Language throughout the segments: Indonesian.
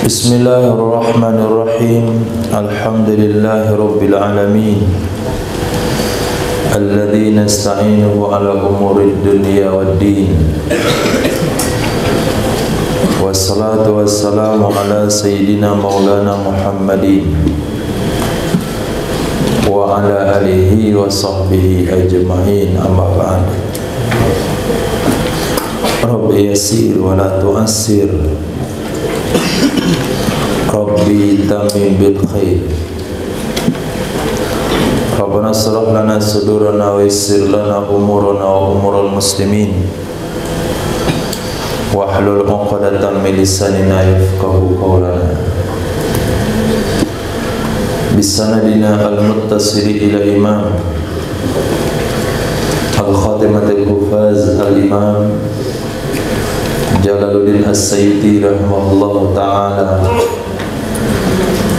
Bismillahirrahmanirrahim. Alhamdulillahirabbil alamin. Alladzi nasta'inuhu ala umurid dunya waddin. Wassalatu wassalamu ala sayyidina maulana Muhammadin wa ala alihi wa sahbihi ajma'in, amma ba'd. Rabbi yassir wa la tu'assir, Rabbi tamim bil khair. Rabbana shrah lana sudurana wa yassir lana umurana wa umural muslimin, wahlul 'uqdatam min lisanina yafqahu qawlana. Bisanadina al-muttasili ila imam al-khatimatul hufaz al-imam Jalaluddin As-Sayyidi rahimahullah ta'ala,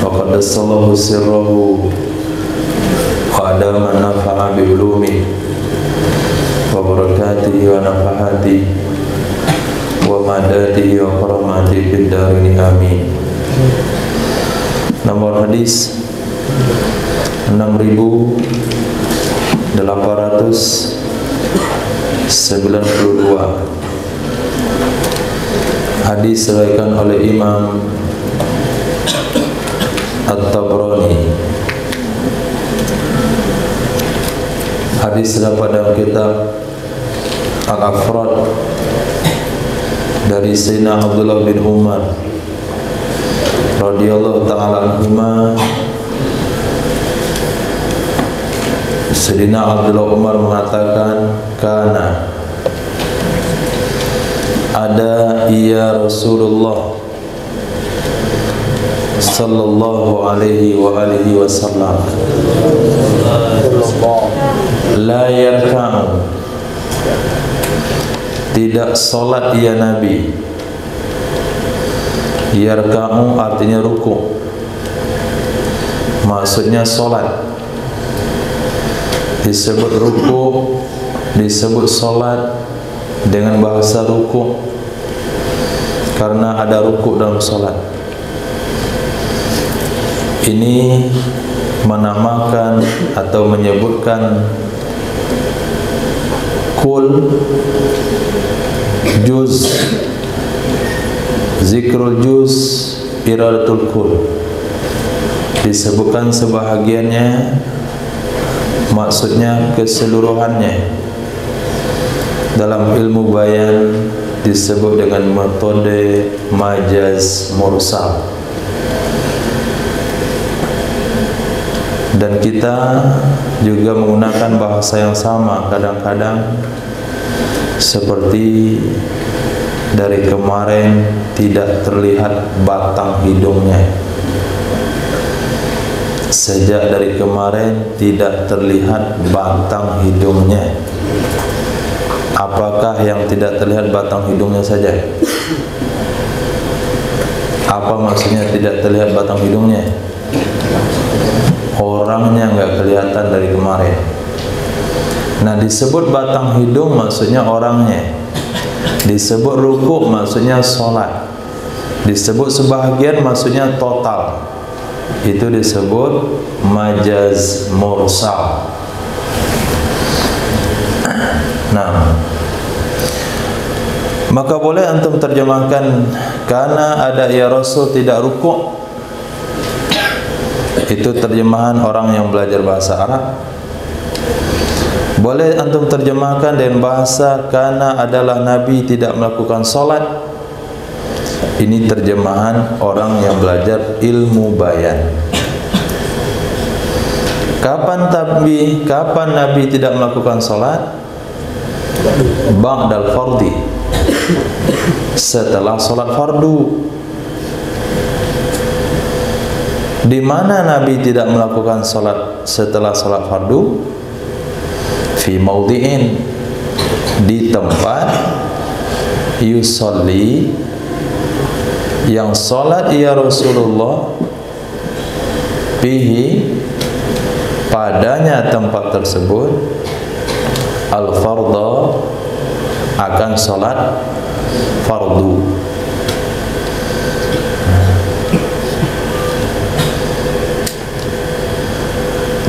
wa qaddasallahu sirrahu wa adama nafa'a bi ulumi wa barakatihi wa nafahati wa madadihi wa karamati fid darini amin. Nomor hadis 6892. Hadis diriwayatkan oleh Imam At-Tabrani. Hadis terdapat dalam kitab Al-Afrad dari Sayyidina Abdullah bin Umar radhiyallahu ta'ala anhuma, Sayyidina Abdullah Umar mengatakan, kana ada ya Rasulullah sallallahu alaihi wa alihi wasallam la yarka'u, tidak solat ya Nabi. Yarka'u artinya ruku', maksudnya solat. Disebut ruku', disebut solat dengan bahasa ruku' karena ada ruku' dalam solat. Ini menamakan atau menyebutkan kul, juz, zikrul juz, iradatul kul. Disebutkan sebahagiannya, maksudnya keseluruhannya. Dalam ilmu bayan disebut dengan metode majaz mursal. Dan kita juga menggunakan bahasa yang sama kadang-kadang, seperti dari kemarin tidak terlihat batang hidungnya. Sejak dari kemarin tidak terlihat batang hidungnya. Apakah yang tidak terlihat batang hidungnya saja? Apa maksudnya tidak terlihat batang hidungnya? Orangnya nggak kelihatan dari kemarin. Nah, disebut batang hidung maksudnya orangnya. Disebut ruku' maksudnya solat. Disebut sebahagian maksudnya total. Itu disebut majaz mursal. Nah, maka boleh antum terjemahkan karena ada ya Rasul tidak ruku'. Itu terjemahan orang yang belajar bahasa Arab. Boleh antum terjemahkan dengan bahasa karena adalah Nabi tidak melakukan solat. Ini terjemahan orang yang belajar ilmu bayan. Kapan Nabi tidak melakukan solat? Ba'dal fardhi, setelah solat fardu. Di mana Nabi tidak melakukan salat setelah salat fardu? Fi maudhi'in, di tempat yusolli, yang salat ya Rasulullah, bihi, padanya tempat tersebut, al-fardha, akan salat fardu.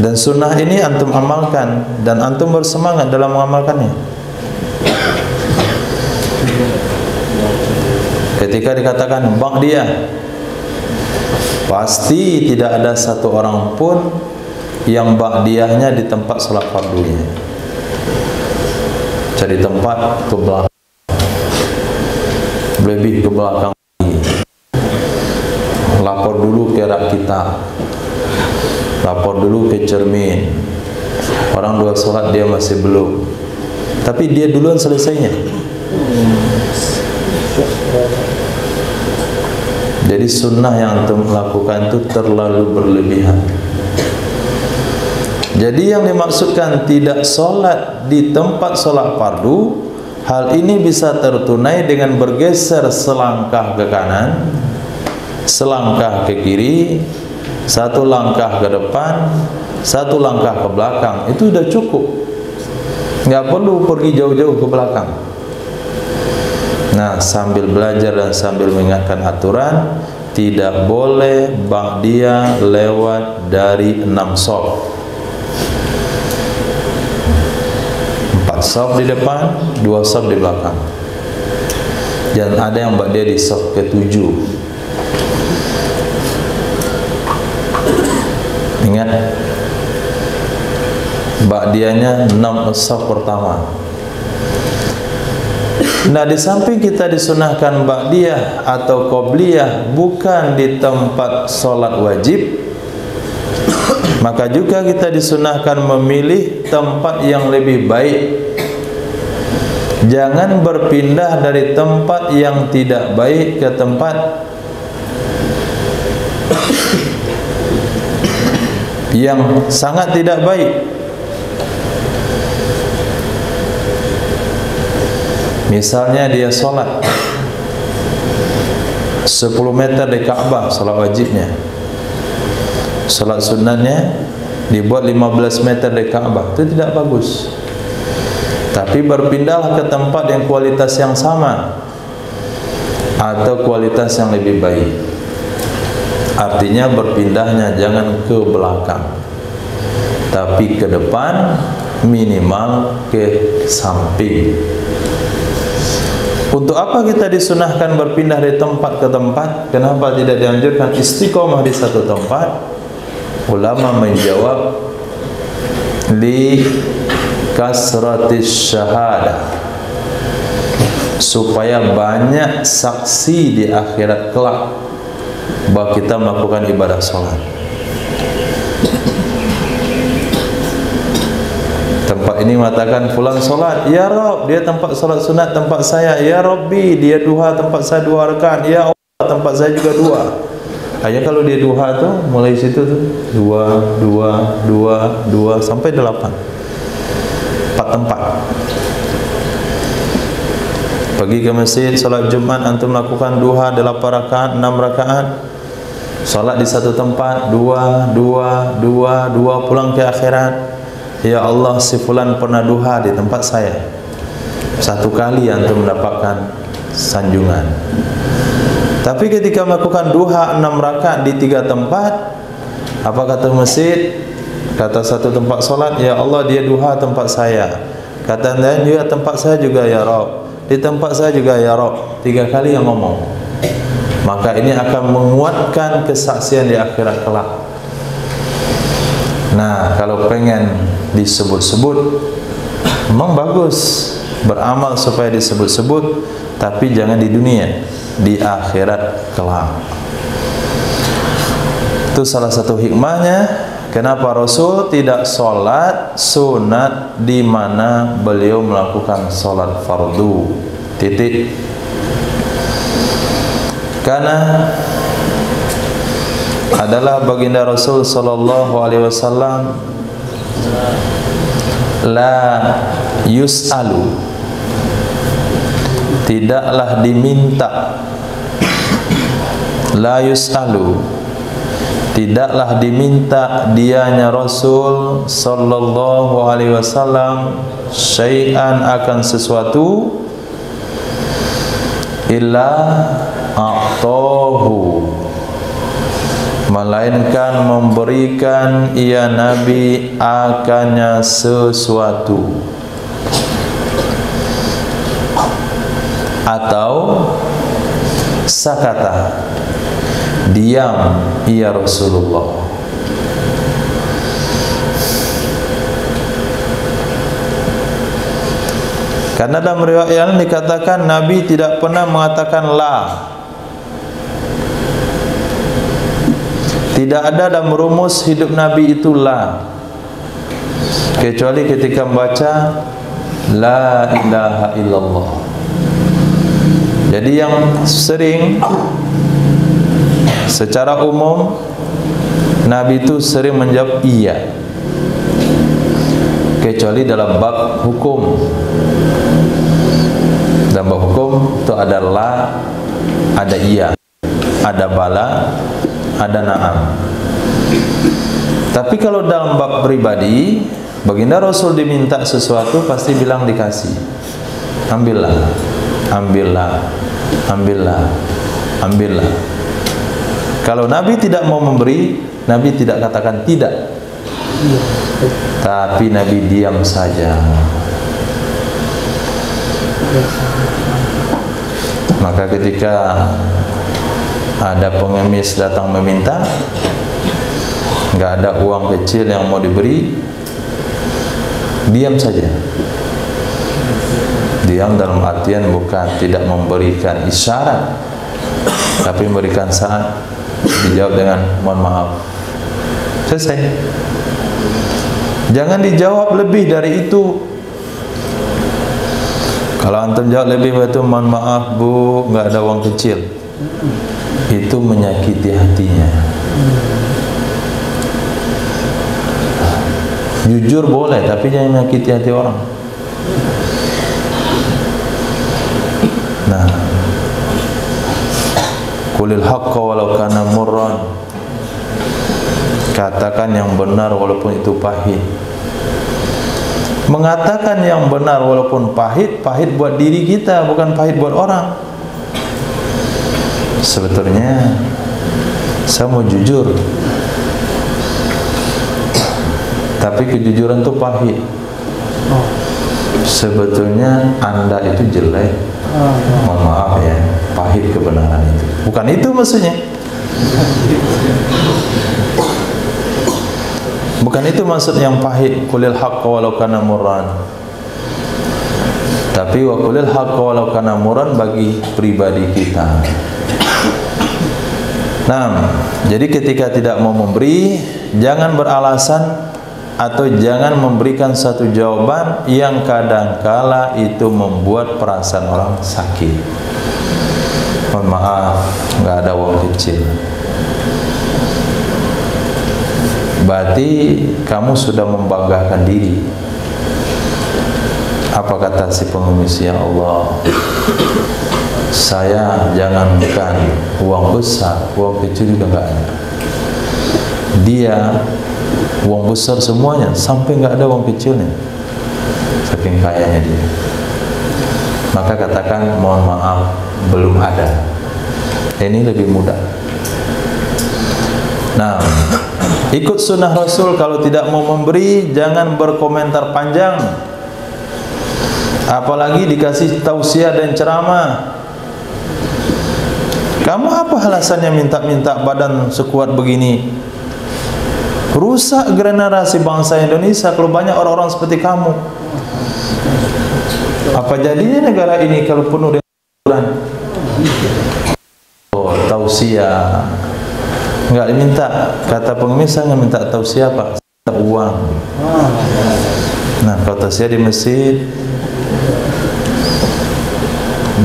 Dan sunnah ini antum amalkan dan antum bersemangat dalam mengamalkannya. Ketika dikatakan ba'diyah, pasti tidak ada satu orang pun yang ba'diyahnya di tempat salat fardunya. Jadi tempat ke belakang, lebih ke belakang lagi. Lapor dulu ke rak kita, lapor dulu ke cermin. Orang dua sholat dia masih belum, tapi dia duluan selesainya. Jadi sunnah yang antum lakukan itu terlalu berlebihan. Jadi yang dimaksudkan tidak sholat di tempat sholat fardu, hal ini bisa tertunai dengan bergeser selangkah ke kanan, selangkah ke kiri, satu langkah ke depan, satu langkah ke belakang. Itu sudah cukup, nggak perlu pergi jauh-jauh ke belakang. Nah, sambil belajar dan sambil mengingatkan aturan, tidak boleh ba'diyah lewat dari 6 shaf. 4 shaf di depan, 2 shaf di belakang. Dan ada yang ba'diyah di shaf ke-7. Ingat, ba'diyahnya 6 shaf pertama. Nah, di samping kita disunahkan ba'diyah atau qobliyah bukan di tempat solat wajib, maka juga kita disunahkan memilih tempat yang lebih baik. Jangan berpindah dari tempat yang tidak baik ke tempat yang sangat tidak baik. Misalnya dia solat 10 meter di Ka'bah, solat wajibnya. Solat sunnahnya dibuat 15 meter di Ka'bah, itu tidak bagus. Tapi berpindahlah ke tempat yang kualitas yang sama atau kualitas yang lebih baik. Artinya berpindahnya jangan ke belakang, tapi ke depan, minimal ke samping. Untuk apa kita disunahkan berpindah dari tempat ke tempat? Kenapa tidak dianjurkan istiqomah di satu tempat? Ulama menjawab, li kasratis syahadah, supaya banyak saksi di akhirat kelak bahwa kita melakukan ibadah sholat. Tempat ini mengatakan fulan solat, ya Rabb, dia tempat solat sunat tempat saya. Ya Rabbi, dia duha tempat saya 2 rakaat. Ya Allah, tempat saya juga 2. Hanya kalau dia duha tu mulai situ tu 2 sampai 8. 4 tempat. Pergi ke masjid solat Jumat, antum melakukan duha 8 rakaat, 6 rakaat. Solat di satu tempat 2 pulang ke akhirat. Ya Allah, si fulan pernah duha di tempat saya. 1 kali antum mendapatkan sanjungan. Tapi ketika melakukan duha 6 rakaat di 3 tempat, apa kata masjid? Kata satu tempat solat, ya Allah, dia duha tempat saya. Kata lain juga tempat saya juga, ya Rabb. Di tempat saya juga, ya Rabb. 3 kali yang ngomong. Maka ini akan menguatkan kesaksian di akhirat kelak. Nah, kalau pengen disebut-sebut, memang bagus beramal supaya disebut-sebut, tapi jangan di dunia, di akhirat kelak. Itu salah satu hikmahnya kenapa Rasul tidak sholat sunat di mana beliau melakukan sholat fardu. Titik. Karena adalah baginda Rasul sallallahu alaihi wasallam la yus'alu, tidaklah diminta, la yus'alu, tidaklah diminta dianya Rasul sallallahu alaihi wasallam syai'an, akan sesuatu, illa a'tahu, melainkan memberikan ia Nabi akannya sesuatu, atau sakata, diam ia Rasulullah. Karena dalam riwayat yang dikatakan Nabi tidak pernah mengatakan la. Tidak ada dalam rumus hidup Nabi itu la, kecuali ketika membaca la ilaha illallah. Jadi yang sering secara umum Nabi itu sering menjawab iya, kecuali dalam bab hukum. Dalam bab hukum itu ada la, ada iya, ada bala, ada na'am. Tapi kalau dalam bab pribadi, baginda Rasul diminta sesuatu pasti bilang dikasih. Ambillah, ambillah, ambillah, ambillah. Kalau Nabi tidak mau memberi, Nabi tidak katakan tidak, tapi Nabi diam saja. Maka ketika ada pengemis datang meminta, nggak ada uang kecil yang mau diberi, diam saja. Diam dalam artian bukan tidak memberikan isyarat, tapi memberikan saat. Dijawab dengan mohon maaf. Selesai. Jangan dijawab lebih dari itu. Kalau antum jawab lebih dari itu, mohon maaf bu, nggak ada uang kecil, itu menyakiti hatinya. Jujur boleh, tapi jangan menyakiti hati orang. Nah, qulil haqqa walau kana murran, katakan yang benar walaupun itu pahit. Mengatakan yang benar walaupun pahit, pahit buat diri kita, bukan pahit buat orang. Sebetulnya saya mau jujur, tapi kejujuran itu pahit. Sebetulnya Anda itu jelek, mohon maaf ya, pahit kebenaran itu. Bukan itu maksudnya. Bukan itu maksud yang pahit. Qulil haqqa walau kana murran. Tapi wa qulil haqqa walau kana murran bagi pribadi kita. Nah, jadi ketika tidak mau memberi, jangan beralasan atau jangan memberikan satu jawaban yang kadangkala itu membuat perasaan orang sakit. Mohon maaf, nggak ada uang kecil. Berarti kamu sudah membanggakan diri. Apa kata si pengemis? Ya Allah, saya jangankan uang besar, uang kecil juga nggak ada. Dia uang besar semuanya, sampai nggak ada uang kecilnya, saking kayanya dia. Maka katakan mohon maaf, belum ada. Ini lebih mudah. Nah, ikut sunnah Rasul. Kalau tidak mau memberi, jangan berkomentar panjang, apalagi dikasih tausiah dan ceramah. Kamu apa alasannya minta-minta badan sekuat begini? Rusak generasi bangsa Indonesia kalau banyak orang-orang seperti kamu. Apa jadinya negara ini kalau penuh dengan Quran? Oh, tausiah enggak diminta. Kata pengemis, nggak minta tausiah Pak, minta uang. Nah, kalau tausiah di masjid.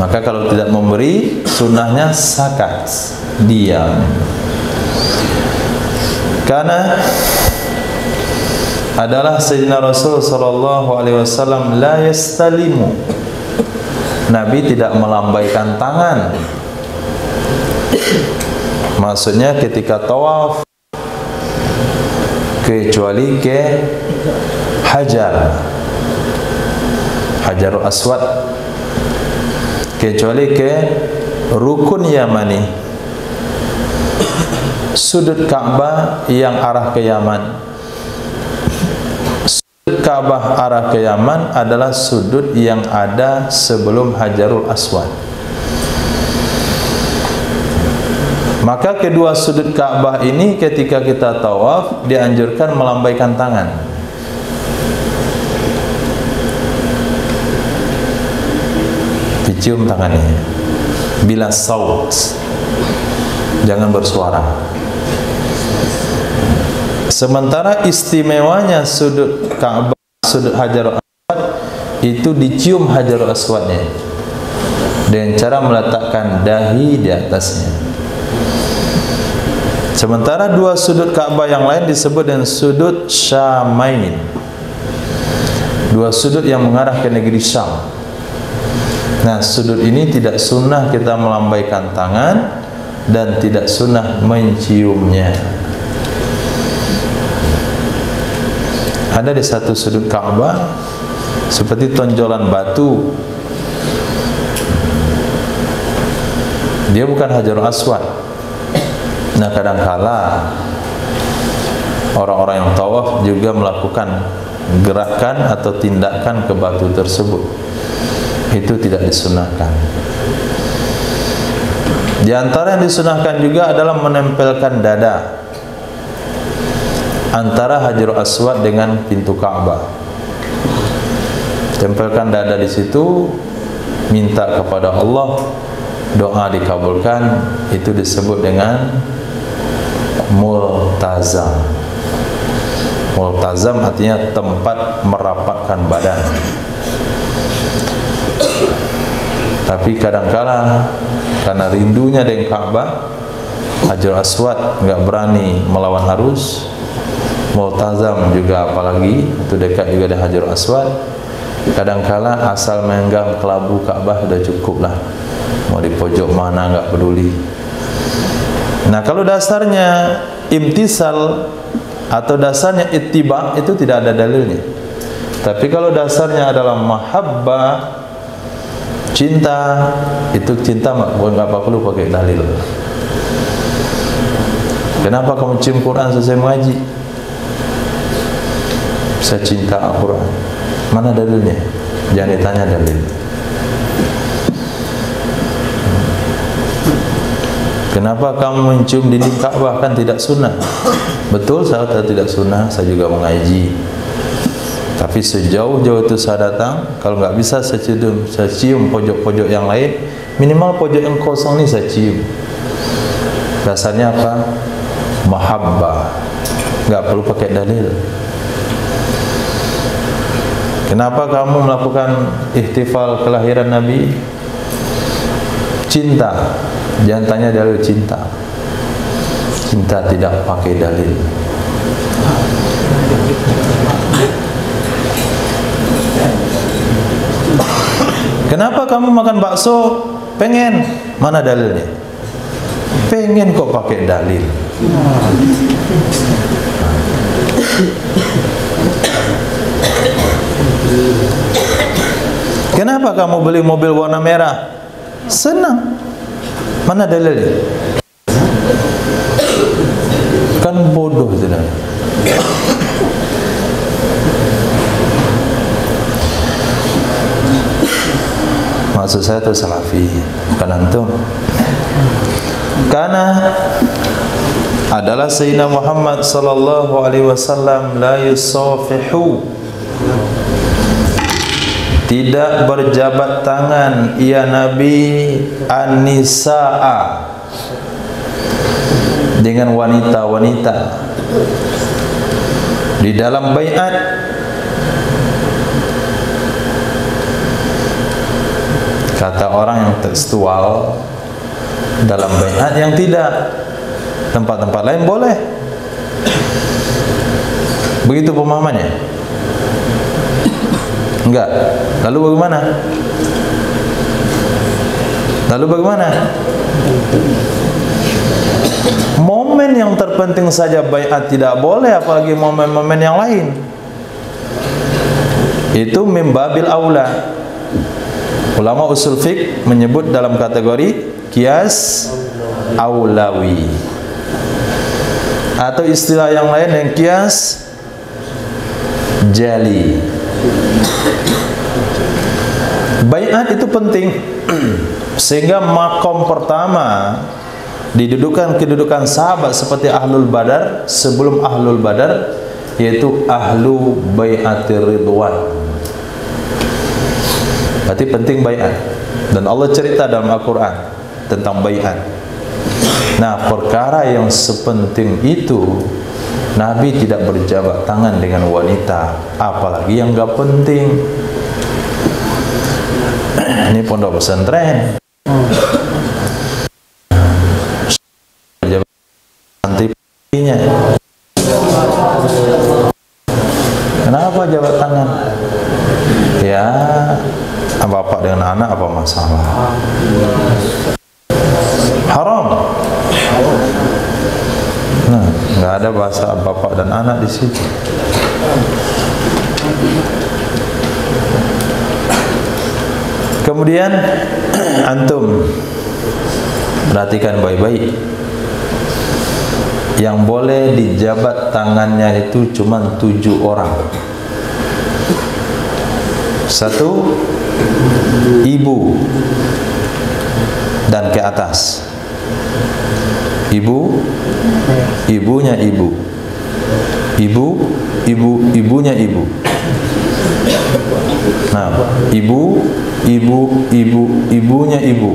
Maka kalau tidak memberi, sunnahnya sakat, diam. Karena adalah Sayyidina Rasul sallallahu alaihi wasallam la yastalimu. Nabi tidak melambaikan tangan. Maksudnya ketika tawaf, kecuali ke Hajarul Aswad, kecuali ke Rukun Yamani, sudut Ka'bah yang arah ke Yaman. Sudut Ka'bah arah ke Yaman adalah sudut yang ada sebelum Hajarul Aswad. Maka kedua sudut Ka'bah ini ketika kita tawaf dianjurkan melambaikan tangan. Dicium tangannya. Bila saut, jangan bersuara. Sementara istimewanya sudut Ka'bah, sudut Hajarul Aswad itu dicium Hajarul Aswadnya dengan cara meletakkan dahi di atasnya. Sementara dua sudut Ka'bah yang lain disebut dengan sudut Syamain, dua sudut yang mengarah ke negeri Syam. Nah, sudut ini tidak sunnah kita melambaikan tangan dan tidak sunnah menciumnya. Ada di satu sudut Ka'bah seperti tonjolan batu. Dia bukan Hajarul Aswad. Nah, kadangkala orang-orang yang tawaf juga melakukan gerakan atau tindakan ke batu tersebut. Itu tidak disunahkan. Di antara yang disunahkan juga adalah menempelkan dada antara Hajarul Aswad dengan pintu Ka'bah. tempelkan dada di situ, minta kepada Allah, doa dikabulkan. Itu disebut dengan multazam. Multazam artinya tempat merapatkan badan. Tapi kadangkala karena rindunya dengan Ka'bah, Hajar Aswad nggak berani melawan arus. Multazam juga apalagi, itu dekat juga dengan Hajar Aswad. Kadangkala asal memegang kelabu Ka'bah sudah cukup lah, mau di pojok mana nggak peduli. Nah, kalau dasarnya imtisal atau dasarnya ittiba itu tidak ada dalilnya. Tapi kalau dasarnya adalah mahabbah, cinta, itu cinta nggak perlu pakai dalil. Kenapa kamu cium Quran selesai mengaji? Saya cinta Al-Quran. Mana dalilnya? Jangan ditanya dalil. Kenapa kamu mencium dinding Ka'bah? Kan tidak sunnah. Betul, saya tidak sunnah. Saya juga mengaji. Tapi sejauh-jauh itu saya datang, kalau nggak bisa saya cium pojok-pojok yang lain, minimal pojok yang kosong ini saya cium. Dasarnya apa? Mahabbah. Nggak perlu pakai dalil. Kenapa kamu melakukan ihtifal kelahiran Nabi? Cinta. Jangan tanya dalil cinta. Cinta tidak pakai dalil. Kenapa kamu makan bakso? Pengen. Mana dalilnya? Pengen kok pakai dalil. Kenapa kamu beli mobil warna merah? Senang. Mana dalilnya? Kan bodoh itu. Maksud saya itu salafi, bukan antum. Karena adalah Sayyidina Muhammad sallallahu alaihi wasallam la yusafihu, tidak berjabat tangan ia Nabi an-nisaa, dengan wanita-wanita di dalam baiat. Kata orang yang tekstual, dalam baiat yang tidak. Tempat-tempat lain boleh. Begitu pemahamannya? Enggak. Lalu bagaimana? Momen yang terpenting saja baiat tidak boleh, apalagi momen-momen yang lain. Itu mimbabil aula. Ulama usul fiqh menyebut dalam kategori qiyas aulawi, atau istilah yang lain yang qiyas jali. Baiat itu penting sehingga makom pertama didudukan kedudukan sahabat seperti ahlul badar sebelum ahlul badar, yaitu ahlu baiatir ridwan. Berarti penting baiat, dan Allah cerita dalam Al-Quran tentang baiat. Nah, perkara yang sepenting itu Nabi tidak berjabat tangan dengan wanita, apalagi yang gak penting. Ini pondok pesantren. Antipinya. Kenapa jabat tangan? Ya, bapak dengan anak apa masalah? Haram. Nah, nggak ada bahasa bapak dan anak di situ. Kemudian antum perhatikan baik-baik. Yang boleh dijabat tangannya itu cuma 7 orang. 1, ibu dan ke atas. Ibunya ibu. Ibunya ibu. Nah, ibunya ibu.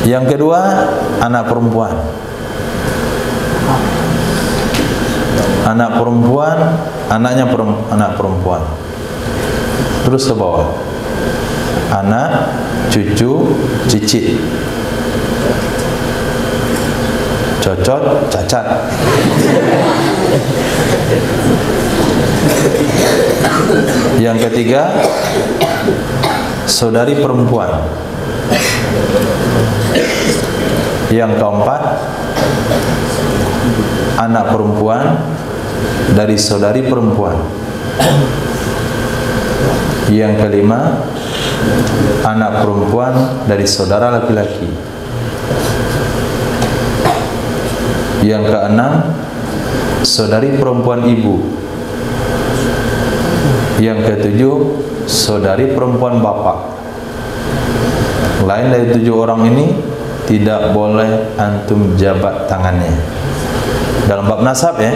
Yang kedua, anak perempuan. Anak perempuan, anak perempuan. Terus ke bawah. Anak, cucu, cicit. Cocot, cacat. Yang ketiga, saudari perempuan. Yang keempat, anak perempuan dari saudari perempuan. Yang kelima, anak perempuan dari saudara laki-laki. Yang keenam, saudari perempuan ibu. Yang ketujuh, saudari perempuan bapak. Lain dari 7 orang ini tidak boleh antum jabat tangannya. Dalam bab nasab ya,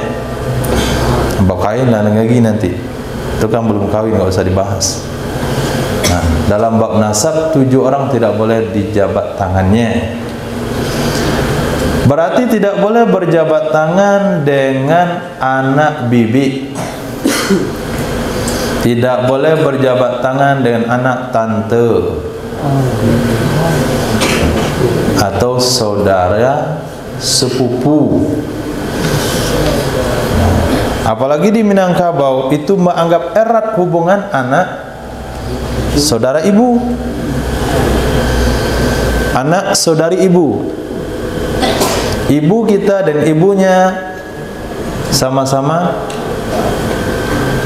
bab kawin dan lagi nanti. Itu kan belum kawin, nggak usah dibahas. Nah, dalam bab nasab 7 orang tidak boleh dijabat tangannya. Berarti tidak boleh berjabat tangan dengan anak bibi. Tidak boleh berjabat tangan dengan anak tante atau saudara sepupu. Apalagi di Minangkabau itu menganggap erat hubungan anak saudara ibu, anak saudari ibu. Ibu kita dan ibunya sama-sama,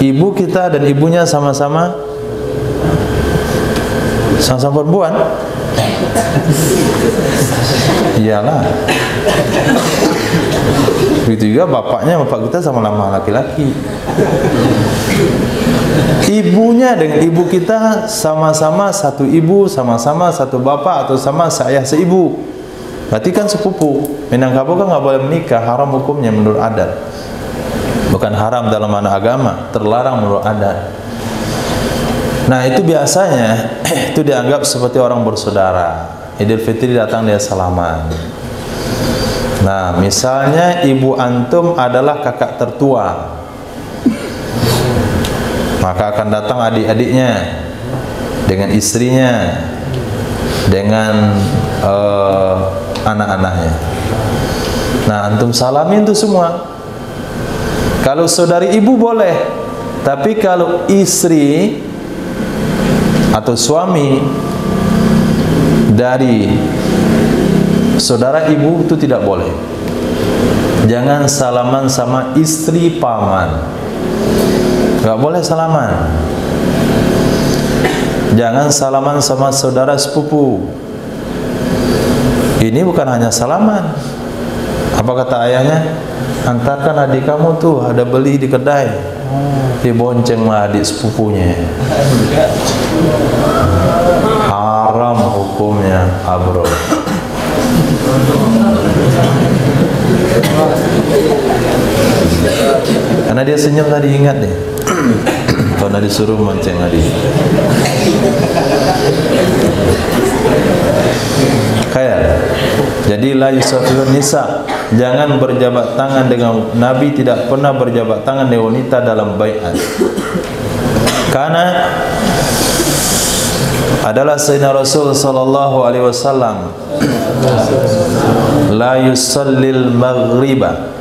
ibu kita dan ibunya sama-sama perempuan. Iyalah. Begitu juga bapak kita sama-sama laki-laki. Ibunya dengan ibu kita sama-sama satu ibu, sama-sama satu bapak, atau sama seayah seibu. Berarti kan sepupu. Minangkabau kan nggak boleh menikah, haram hukumnya menurut adat. Bukan haram dalam makna agama, terlarang menurut adat. Nah, itu biasanya itu dianggap seperti orang bersaudara. Idul Fitri datang dia salaman. Nah, misalnya ibu antum adalah kakak tertua, maka akan datang adik-adiknya dengan istrinya, dengan anak-anaknya. Nah, antum salamin itu semua. Kalau saudari ibu boleh, tapi kalau istri atau suami dari saudara ibu itu tidak boleh. Jangan salaman sama istri paman, nggak boleh salaman. Jangan salaman sama saudara sepupu. Ini bukan hanya salaman. Apa kata ayahnya? Antarkan adik kamu tuh, ada beli di kedai. Dibonceng lah adik sepupunya. Haram hukumnya, abro. Karena dia senyum tadi, ingat deh. Karena disuruh bonceng adik. Kayak jadi la yusafirun nisa, jangan berjabat tangan dengan Nabi, tidak pernah berjabat tangan dengan wanita dalam bai'at. Karena adalah Sayyidina Rasul sallallahu alaihi wasallam la yusallil maghriba,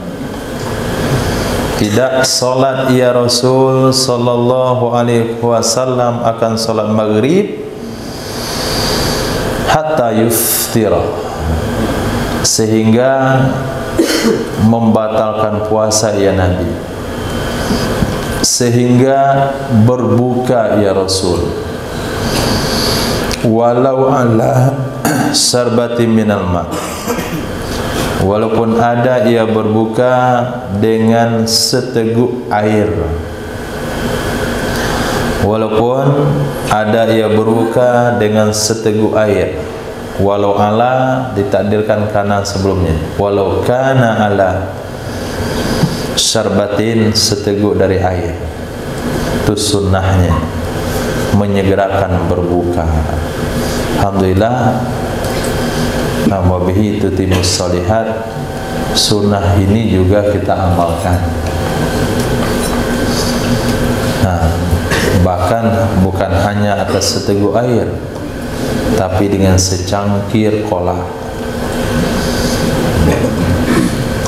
tidak salat ya Rasul sallallahu alaihi wasallam akan salat maghrib hatta yuftira, sehingga membatalkan puasa ya Nabi, sehingga berbuka ya Rasul, walau ala syarbati minal ma, walaupun ada ia berbuka dengan seteguk air, walaupun ada ia berbuka dengan seteguk air. Walau ala ditakdirkan karena sebelumnya. Walau kana ala syarbatin, seteguk dari air. Itu sunnahnya, menyegerakan berbuka. Alhamdulillah, wabihi tutimus shalihat. Sunnah ini juga kita amalkan. Nah, bahkan bukan hanya atas seteguk air, tapi dengan secangkir kola,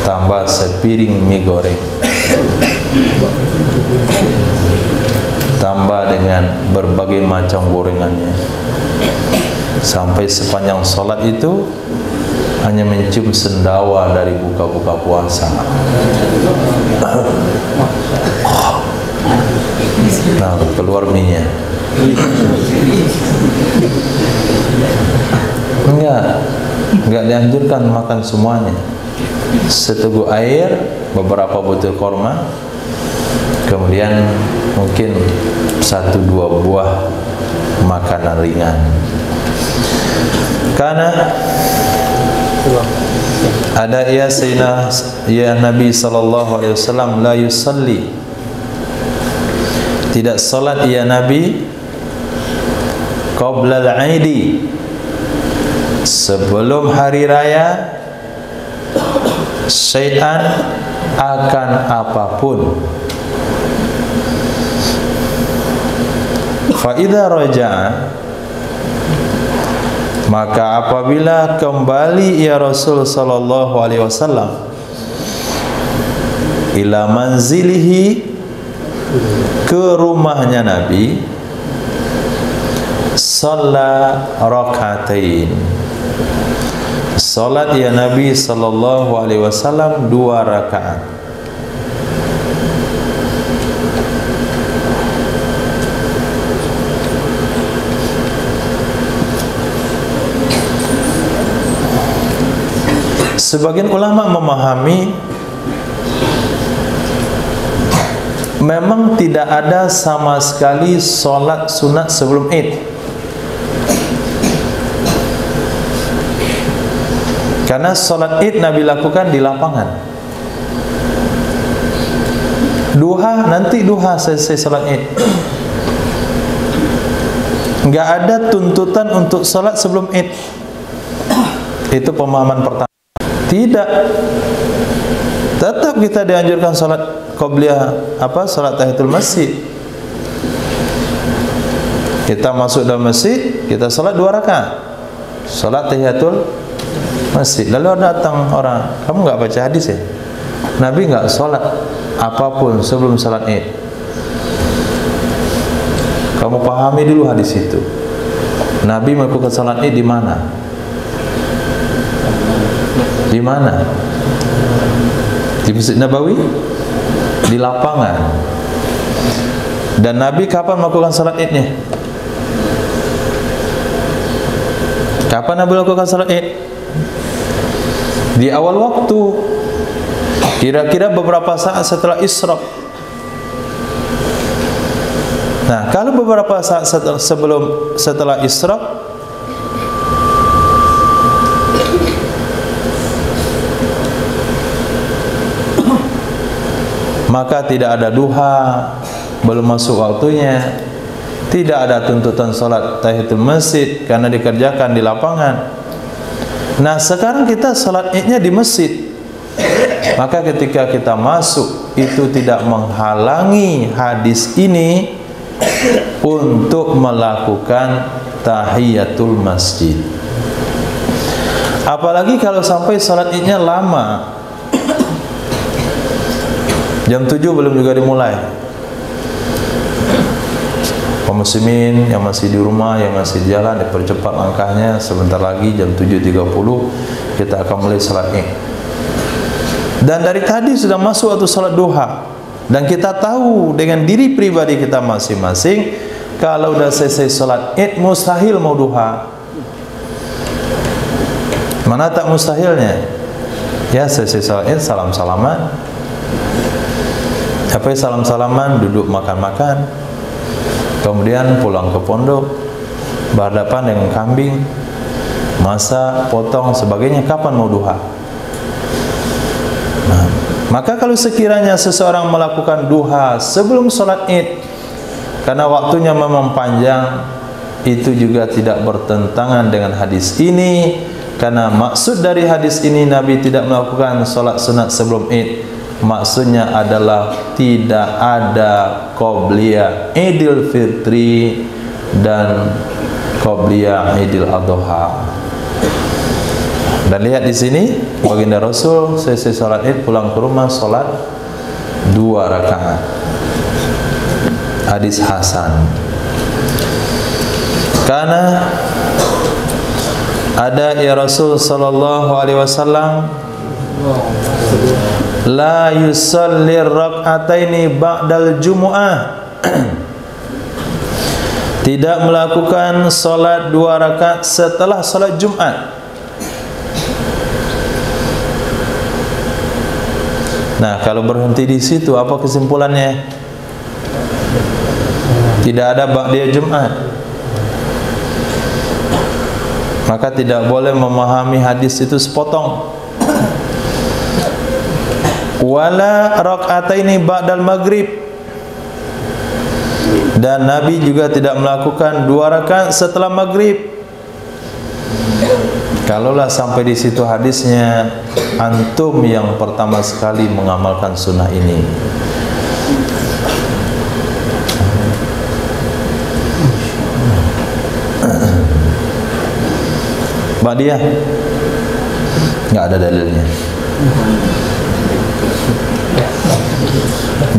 tambah sepiring mie goreng, tambah dengan berbagai macam gorengannya, sampai sepanjang sholat itu hanya mencium sendawa dari buka-buka puasa. Nah, keluar minyak. Enggak dianjurkan makan semuanya. Seteguk air, beberapa butir korma, kemudian mungkin 1-2 buah makanan ringan. Karena ada ya Nabi sallallahu alaihi wasallam la yusalli, tidak salat ya Nabi qabla al-aidi, sebelum hari raya, syai'an, akan apapun. Fa idza raja'a, maka apabila kembali ya Rasul sallallahu alaihi wasallam ila manzilihi, ke rumahnya Nabi, shalla rakaatain, salat ya Nabi sallallahu alaihi wasallam 2 rakaat. Sebagian ulama memahami memang tidak ada sama sekali solat sunat sebelum Id, karena solat Id Nabi lakukan di lapangan. Duha, nanti duha selesai solat Id. Enggak ada tuntutan untuk solat sebelum Id. Itu pemahaman pertama. Tidak, tetap kita dianjurkan salat qabliyah, salat tahiyatul masjid. Kita masuk dalam masjid, kita salat 2 rakaat, salat tahiyatul masjid. Lalu datang orang, kamu enggak baca hadis ya? Nabi enggak salat apapun sebelum salat Id. Kamu pahami dulu hadis itu. Nabi melakukan salat Id di mana? Di mana? Di Masjid Nabawi? Di lapangan. Dan Nabi kapan melakukan salat Id-nya? Kapan Nabi melakukan salat Id? Di awal waktu, kira-kira beberapa saat setelah Isra. Nah, kalau beberapa saat setelah Isra, maka tidak ada duha, belum masuk waktunya, tidak ada tuntutan salat tahiyatul masjid karena dikerjakan di lapangan. Nah, sekarang kita salat Id-nya di masjid, maka ketika kita masuk itu tidak menghalangi hadis ini untuk melakukan tahiyatul masjid. Apalagi kalau sampai salat Id-nya lama, jam 7 belum juga dimulai. Kaum muslimin yang masih di rumah, yang masih jalan, dipercepat langkahnya. Sebentar lagi jam 7.30 kita akan mulai salat Id. Dan dari tadi sudah masuk waktu salat duha. Dan kita tahu dengan diri pribadi kita masing-masing, kalau sudah selesai salat Id mustahil mau duha. Mana tak mustahilnya? Ya, selesai salat Id salam-salaman. Sampai salam-salaman, duduk makan-makan, kemudian pulang ke pondok, berhadapan dengan kambing, masa potong sebagainya, kapan mau duha? Nah, maka kalau sekiranya seseorang melakukan duha sebelum sholat id karena waktunya memang panjang, itu juga tidak bertentangan dengan hadis ini, karena maksud dari hadis ini Nabi tidak melakukan sholat sunat sebelum id. Maksudnya adalah tidak ada qobliyah Idul Fitri dan qobliyah Idul Adha. Dan lihat di sini baginda Rasul selesai sholat id pulang ke rumah sholat 2 rakaat. Hadis hasan. Karena ada ya Rasul sallallahu alaihi wasallam la yusalli rak'ataini ba'dal jumu'ah, tidak melakukan salat 2 rakaat setelah salat Jumat. Nah, kalau berhenti di situ apa kesimpulannya? Tidak ada ba'diyah Jumat. Maka tidak boleh memahami hadis itu sepotong. Wala rak'ataini ba'dal maghrib, dan Nabi juga tidak melakukan 2 rakaat setelah maghrib. Kalaulah sampai di situ hadisnya, antum yang pertama sekali mengamalkan sunnah ini. Ba'diyah nggak ada dalilnya.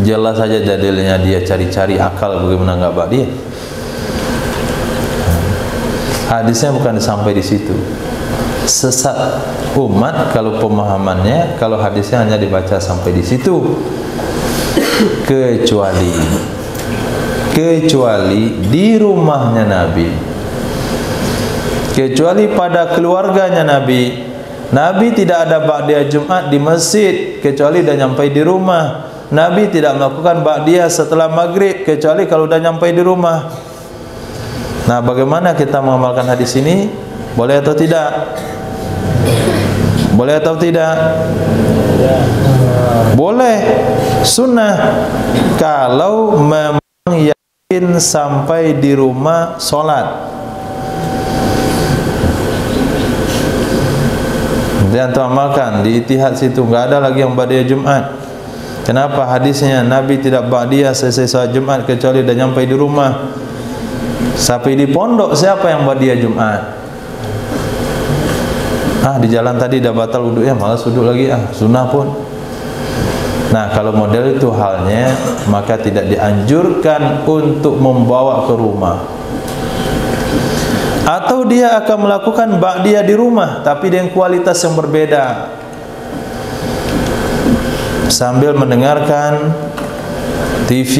Jelas saja dalilnya, dia cari-cari akal bagaimana nggak ba'diyah. Hadisnya bukan sampai di situ. Sesat umat kalau pemahamannya, kalau hadisnya hanya dibaca sampai di situ. Kecuali di rumahnya Nabi, kecuali pada keluarganya Nabi. Nabi tidak ada ba'diyah Jumat di masjid kecuali dah nyampai di rumah. Nabi tidak melakukan ba'diyah setelah maghrib kecuali kalau dah nyampai di rumah. Nah, bagaimana kita mengamalkan hadis ini? Boleh atau tidak? Boleh atau tidak? Boleh. Sunnah. Kalau memang yakin sampai di rumah sholat. Dan tu amalkan di Ittihad situ, enggak ada lagi yang ba'diyah Jumat. Kenapa hadisnya Nabi tidak ba'diyah selesai salat Jumat kecuali dah nyampai di rumah? Sampai di pondok siapa yang ba'diyah Jumat? Di jalan tadi dah batal wudunya, malas wuduk lagi, sunnah pun. Nah, kalau model itu halnya, maka tidak dianjurkan untuk membawa ke rumah. Atau dia akan melakukan ba'diyah di rumah tapi dengan kualitas yang berbeda, sambil mendengarkan TV,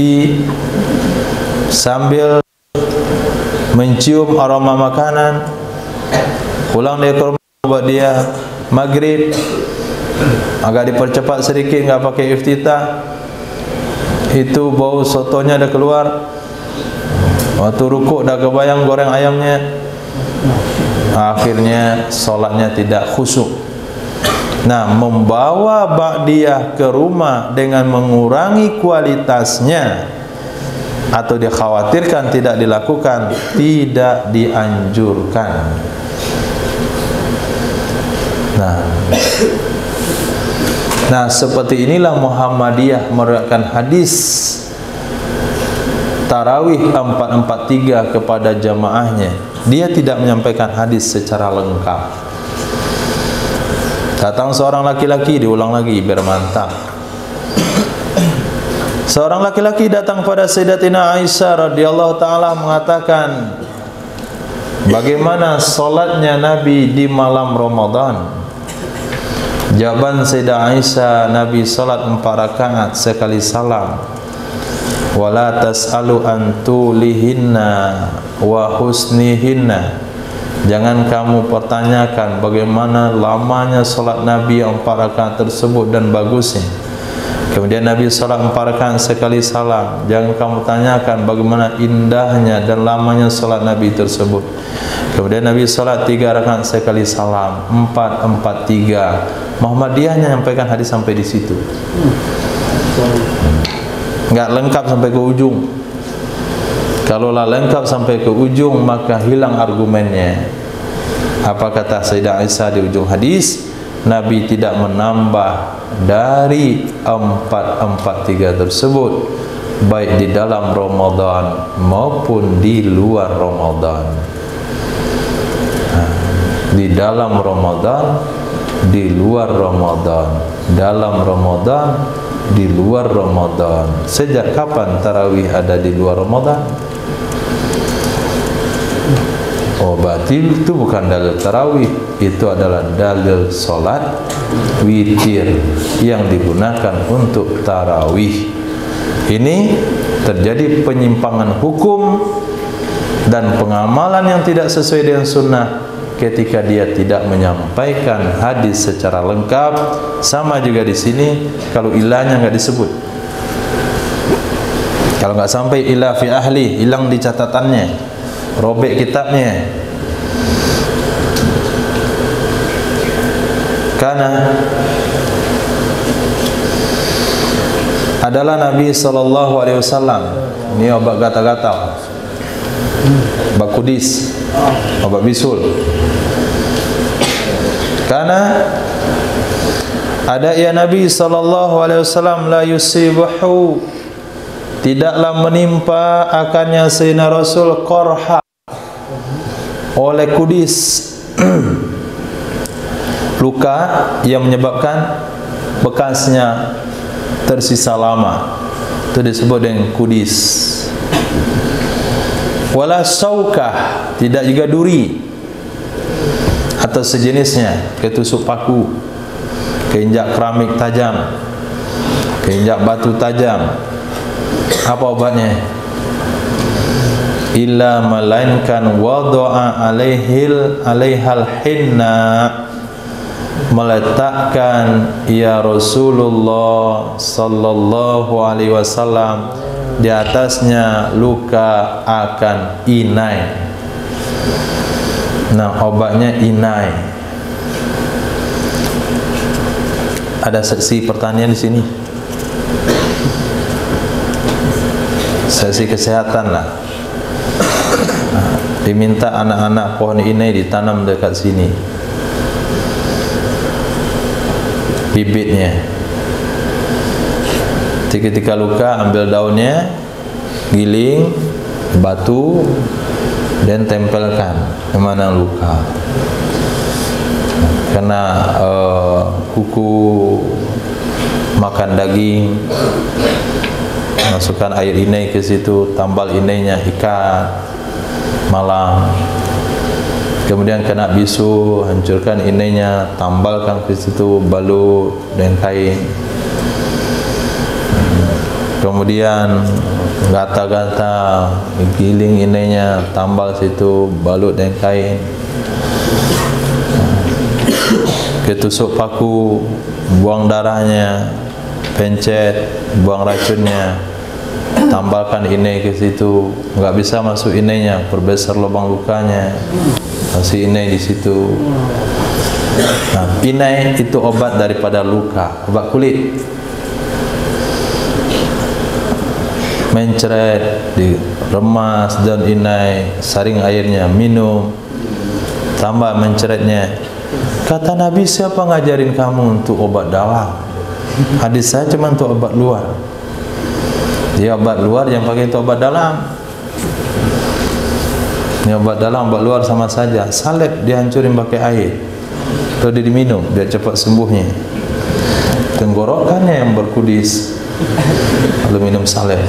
sambil mencium aroma makanan. Pulang dia ke rumah ba'diyah maghrib, agak dipercepat sedikit, enggak pakai iftitah, itu bau sotonya dah keluar, waktu rukuk dah kebayang goreng ayamnya. Akhirnya solatnya tidak khusyuk. Nah, membawa ba'diyah ke rumah dengan mengurangi kualitasnya atau dikhawatirkan tidak dilakukan, tidak dianjurkan. Nah, seperti inilah Muhammadiyah meriwayatkan hadis tarawih 443 kepada jamaahnya. Dia tidak menyampaikan hadis secara lengkap. Datang seorang laki-laki, diulang lagi biar mantap. Seorang laki-laki datang pada Sayyidatina Aisyah radhiyallahu taala mengatakan, bagaimana salatnya Nabi di malam Ramadan? Jawaban Sayyidah Aisyah, Nabi salat 4 rakaat sekali salam. Wala tas'alu an tulihinna wa husnihinna, jangan kamu pertanyakan bagaimana lamanya salat Nabi 4 rakaat tersebut dan bagusnya. Kemudian Nabi salat 4 rakaat sekali salam, jangan kamu tanyakan bagaimana indahnya dan lamanya salat Nabi tersebut. Kemudian Nabi salat 3 rakaat sekali salam, 4-4-3. Muhammadiyahnya menyampaikan hadis sampai di situ. Enggak lengkap sampai ke ujung. Kalaulah lengkap sampai ke ujung maka hilang argumennya. Apa kata Sayyidah Aisyah di ujung hadis? Nabi tidak menambah dari 4-4-3 tersebut, baik di dalam Ramadan maupun di luar Ramadan. Di dalam Ramadan, di luar Ramadan, dalam Ramadan, di luar Ramadan. Sejak kapan tarawih ada di luar Ramadan? Oh, berarti itu bukan dalil tarawih, itu adalah dalil solat witir yang digunakan untuk tarawih. Ini terjadi penyimpangan hukum dan pengamalan yang tidak sesuai dengan sunnah ketika dia tidak menyampaikan hadis secara lengkap. Sama juga di sini, kalau ilahnya nggak disebut, kalau nggak sampai ilah fi ahli, hilang di catatannya, robek kitabnya. Karena adalah Nabi SAW. Ini obat gatal-gatal, obat kudis, obat bisul. Karena ada ya Nabi SAW la yusibahu, tidaklah menimpa akannya Sayyidina Rasul korha, oleh kudis, luka yang menyebabkan bekasnya tersisa lama, itu disebut dengan kudis. Wala saukah, tidak juga duri atau sejenisnya, ketusuk paku, keinjak keramik tajam, keinjak batu tajam. Apa obatnya? Illa melainkan wada'a alaihal hinna, meletakkan ya Rasulullah sallallahu alaihi wasallam di atasnya luka akan inai. Nah, obatnya inai. Ada sesi pertanian di sini, sesi kesehatan lah. Diminta anak-anak pohon inai ditanam dekat sini, bibitnya. Ketika luka, ambil daunnya, giling batu dan tempelkan ke mana luka. Karena kuku makan daging, masukkan air inai ke situ, tambal inainya, ikat malam. Kemudian kena bisu, hancurkan inainya, tambalkan ke situ, balut dan kain. Kemudian gata-gata, giling inainya, tambal situ, balut dan kain. Ketusuk paku, buang darahnya, pencet, buang racunnya, tambalkan inai ke situ. Enggak bisa masuk inainya, perbesar lubang lukanya, kasih inai di situ. Nah, inai itu obat daripada luka, obat kulit. Mencret, diremas daun inai, saring airnya, minum, tambah mencretnya. Kata Nabi, siapa ngajarin kamu untuk obat dalam? Hadis saya cuma untuk obat luar. Dia obat luar yang pakai untuk obat dalam. Ini obat dalam, obat luar sama saja. Salep dihancurin pakai air, lalu dia diminum biar cepat sembuhnya. Tenggorokannya yang berkudis, lalu minum salep.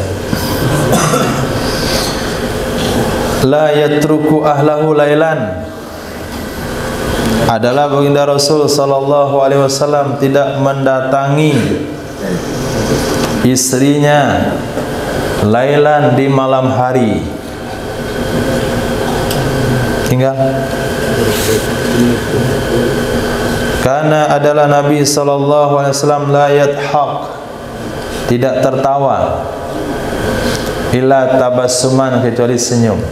La yatruku ahlahu lailan, adalah baginda Rasul sallallahu alaihi wasallam tidak mendatangi istrinya lailan di malam hari. Tinggal karena adalah Nabi sallallahu alaihi wasallam la yadhaq, tidak tertawa, illa tabassuman, kecuali senyum.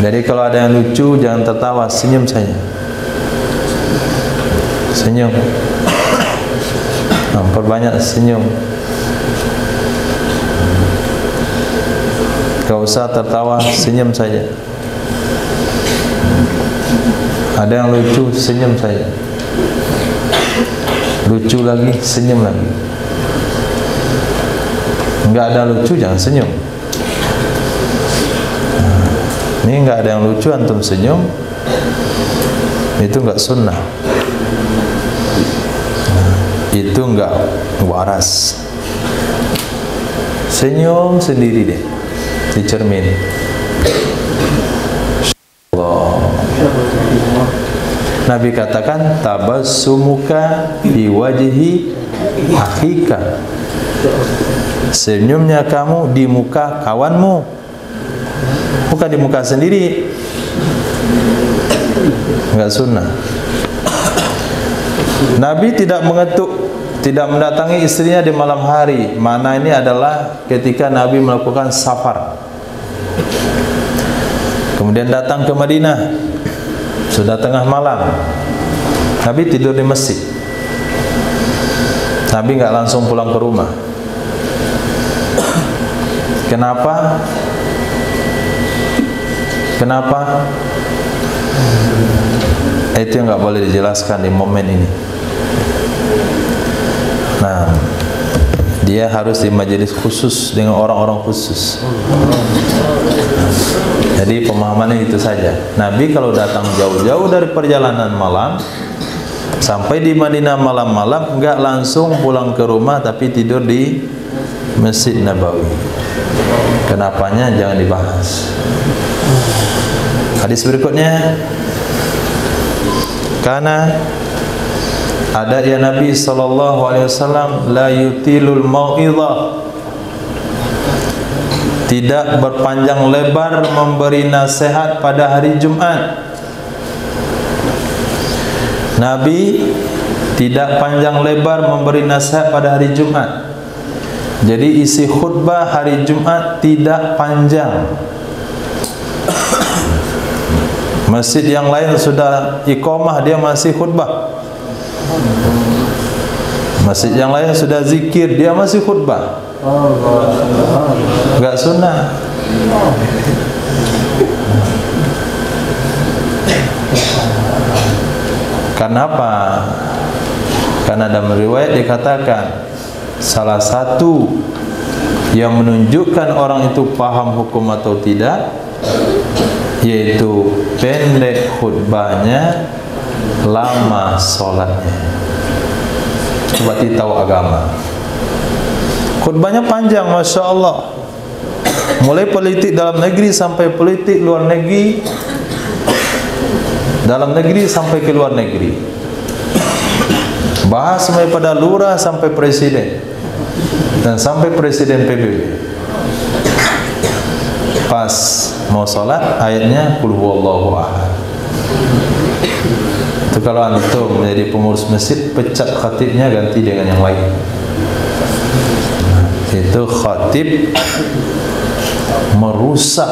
Jadi kalau ada yang lucu, jangan tertawa, senyum saja. Senyum. Perbanyak senyum. Gak usah tertawa, senyum saja. Ada yang lucu, senyum saja. Lucu lagi, senyum lagi. Enggak ada lucu, jangan senyum. Ini enggak ada yang lucu, antum senyum, itu enggak sunnah. Itu enggak waras. Senyum sendiri deh di cermin. Nabi katakan tabassumuka fi wajhi akhika. Senyumnya kamu di muka kawanmu, bukan di muka sendiri. Enggak sunnah. Nabi tidak mengetuk, tidak mendatangi istrinya di malam hari. Mana ini adalah ketika Nabi melakukan safar. Kemudian datang ke Madinah, sudah tengah malam. Nabi tidur di masjid. Nabi nggak langsung pulang ke rumah. Kenapa? Kenapa? Itu yang nggak boleh dijelaskan di momen ini. Nah, dia harus di majelis khusus dengan orang-orang khusus. Jadi pemahamannya itu saja. Nabi kalau datang jauh-jauh dari perjalanan malam sampai di Madinah malam-malam, enggak langsung pulang ke rumah tapi tidur di Masjid Nabawi. Kenapanya jangan dibahas. Hadis berikutnya, karena ada ya Nabi SAW la yutilul mau'izah, tidak berpanjang lebar memberi nasihat pada hari Jumat. Nabi tidak panjang lebar memberi nasihat pada hari Jumat. Jadi isi khutbah hari Jumat tidak panjang. Masjid yang lain sudah iqamah, dia masih khutbah. Masjid yang lain sudah zikir, dia masih khutbah. Enggak sunnah. Kenapa? Karena dalam riwayat dikatakan salah satu yang menunjukkan orang itu paham hukum atau tidak, yaitu pendek khutbahnya, lama sholatnya. Berarti tahu agama. Khutbahnya panjang, Masya Allah. Mulai politik dalam negeri sampai politik luar negeri, dalam negeri sampai ke luar negeri. Bahas sampai pada lurah sampai presiden dan sampai presiden PBB. Pas mau sholat, ayatnya Qul huwallahu ahad. Itu kalau antum menjadi pengurus masjid, pecat khatibnya, ganti dengan yang lain. Itu khatib merusak,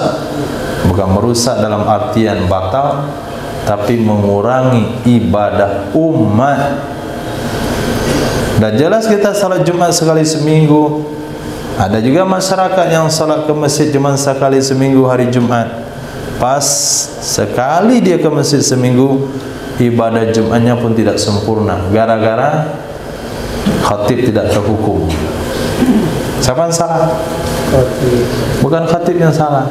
bukan merusak dalam artian batal, tapi mengurangi ibadah umat. Dan jelas kita salat Jumat sekali seminggu. Ada juga masyarakat yang salat ke masjid cuma sekali seminggu hari Jumat. Pas sekali dia ke masjid seminggu, ibadah Jumatnya pun tidak sempurna, gara-gara khatib tidak terhukum. Siapa yang salah? Bukan khatib yang salah,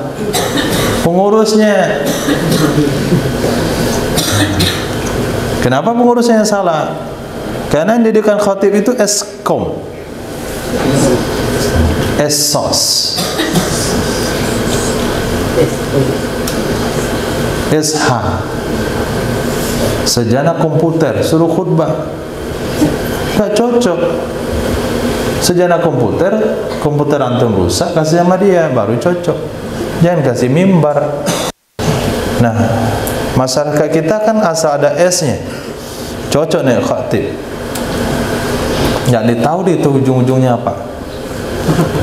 pengurusnya. Kenapa pengurusnya yang salah? Karena yang didikan khatib itu eskom, esos, SH, sejana komputer, suruh khutbah, gak cocok. Sejana komputer, komputer antum rusak, kasih sama dia, baru cocok. Jangan kasih mimbar. Nah, masyarakat kita kan asal ada S-nya, cocok nih khatib. Nggak ditahu di itu ujung-ujungnya apa.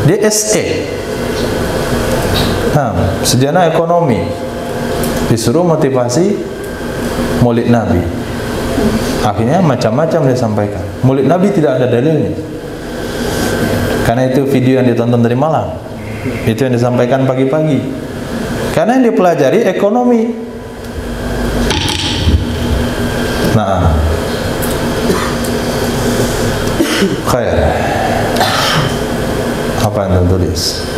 Dia SE, sejana ekonomi. Disuruh motivasi Maulid Nabi. Akhirnya macam-macam dia sampaikan. Maulid Nabi tidak ada dalilnya. Karena itu video yang ditonton dari malam. Itu yang disampaikan pagi-pagi. Karena yang dipelajari ekonomi. Nah, khair. Apa yang tertulis?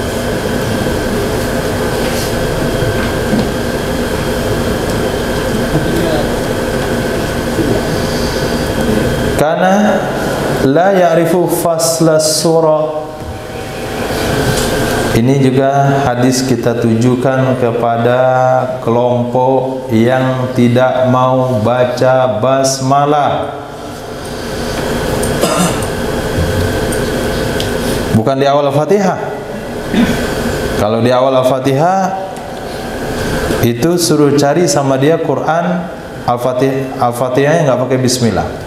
Karena la ya'rifu faslas surah. Ini juga hadis kita tujukan kepada kelompok yang tidak mau baca basmalah. Bukan di awal Al-Fatihah. Kalau di awal Al-Fatihah itu suruh cari sama dia Quran Al-Fatihahnya nggak pakai bismillah.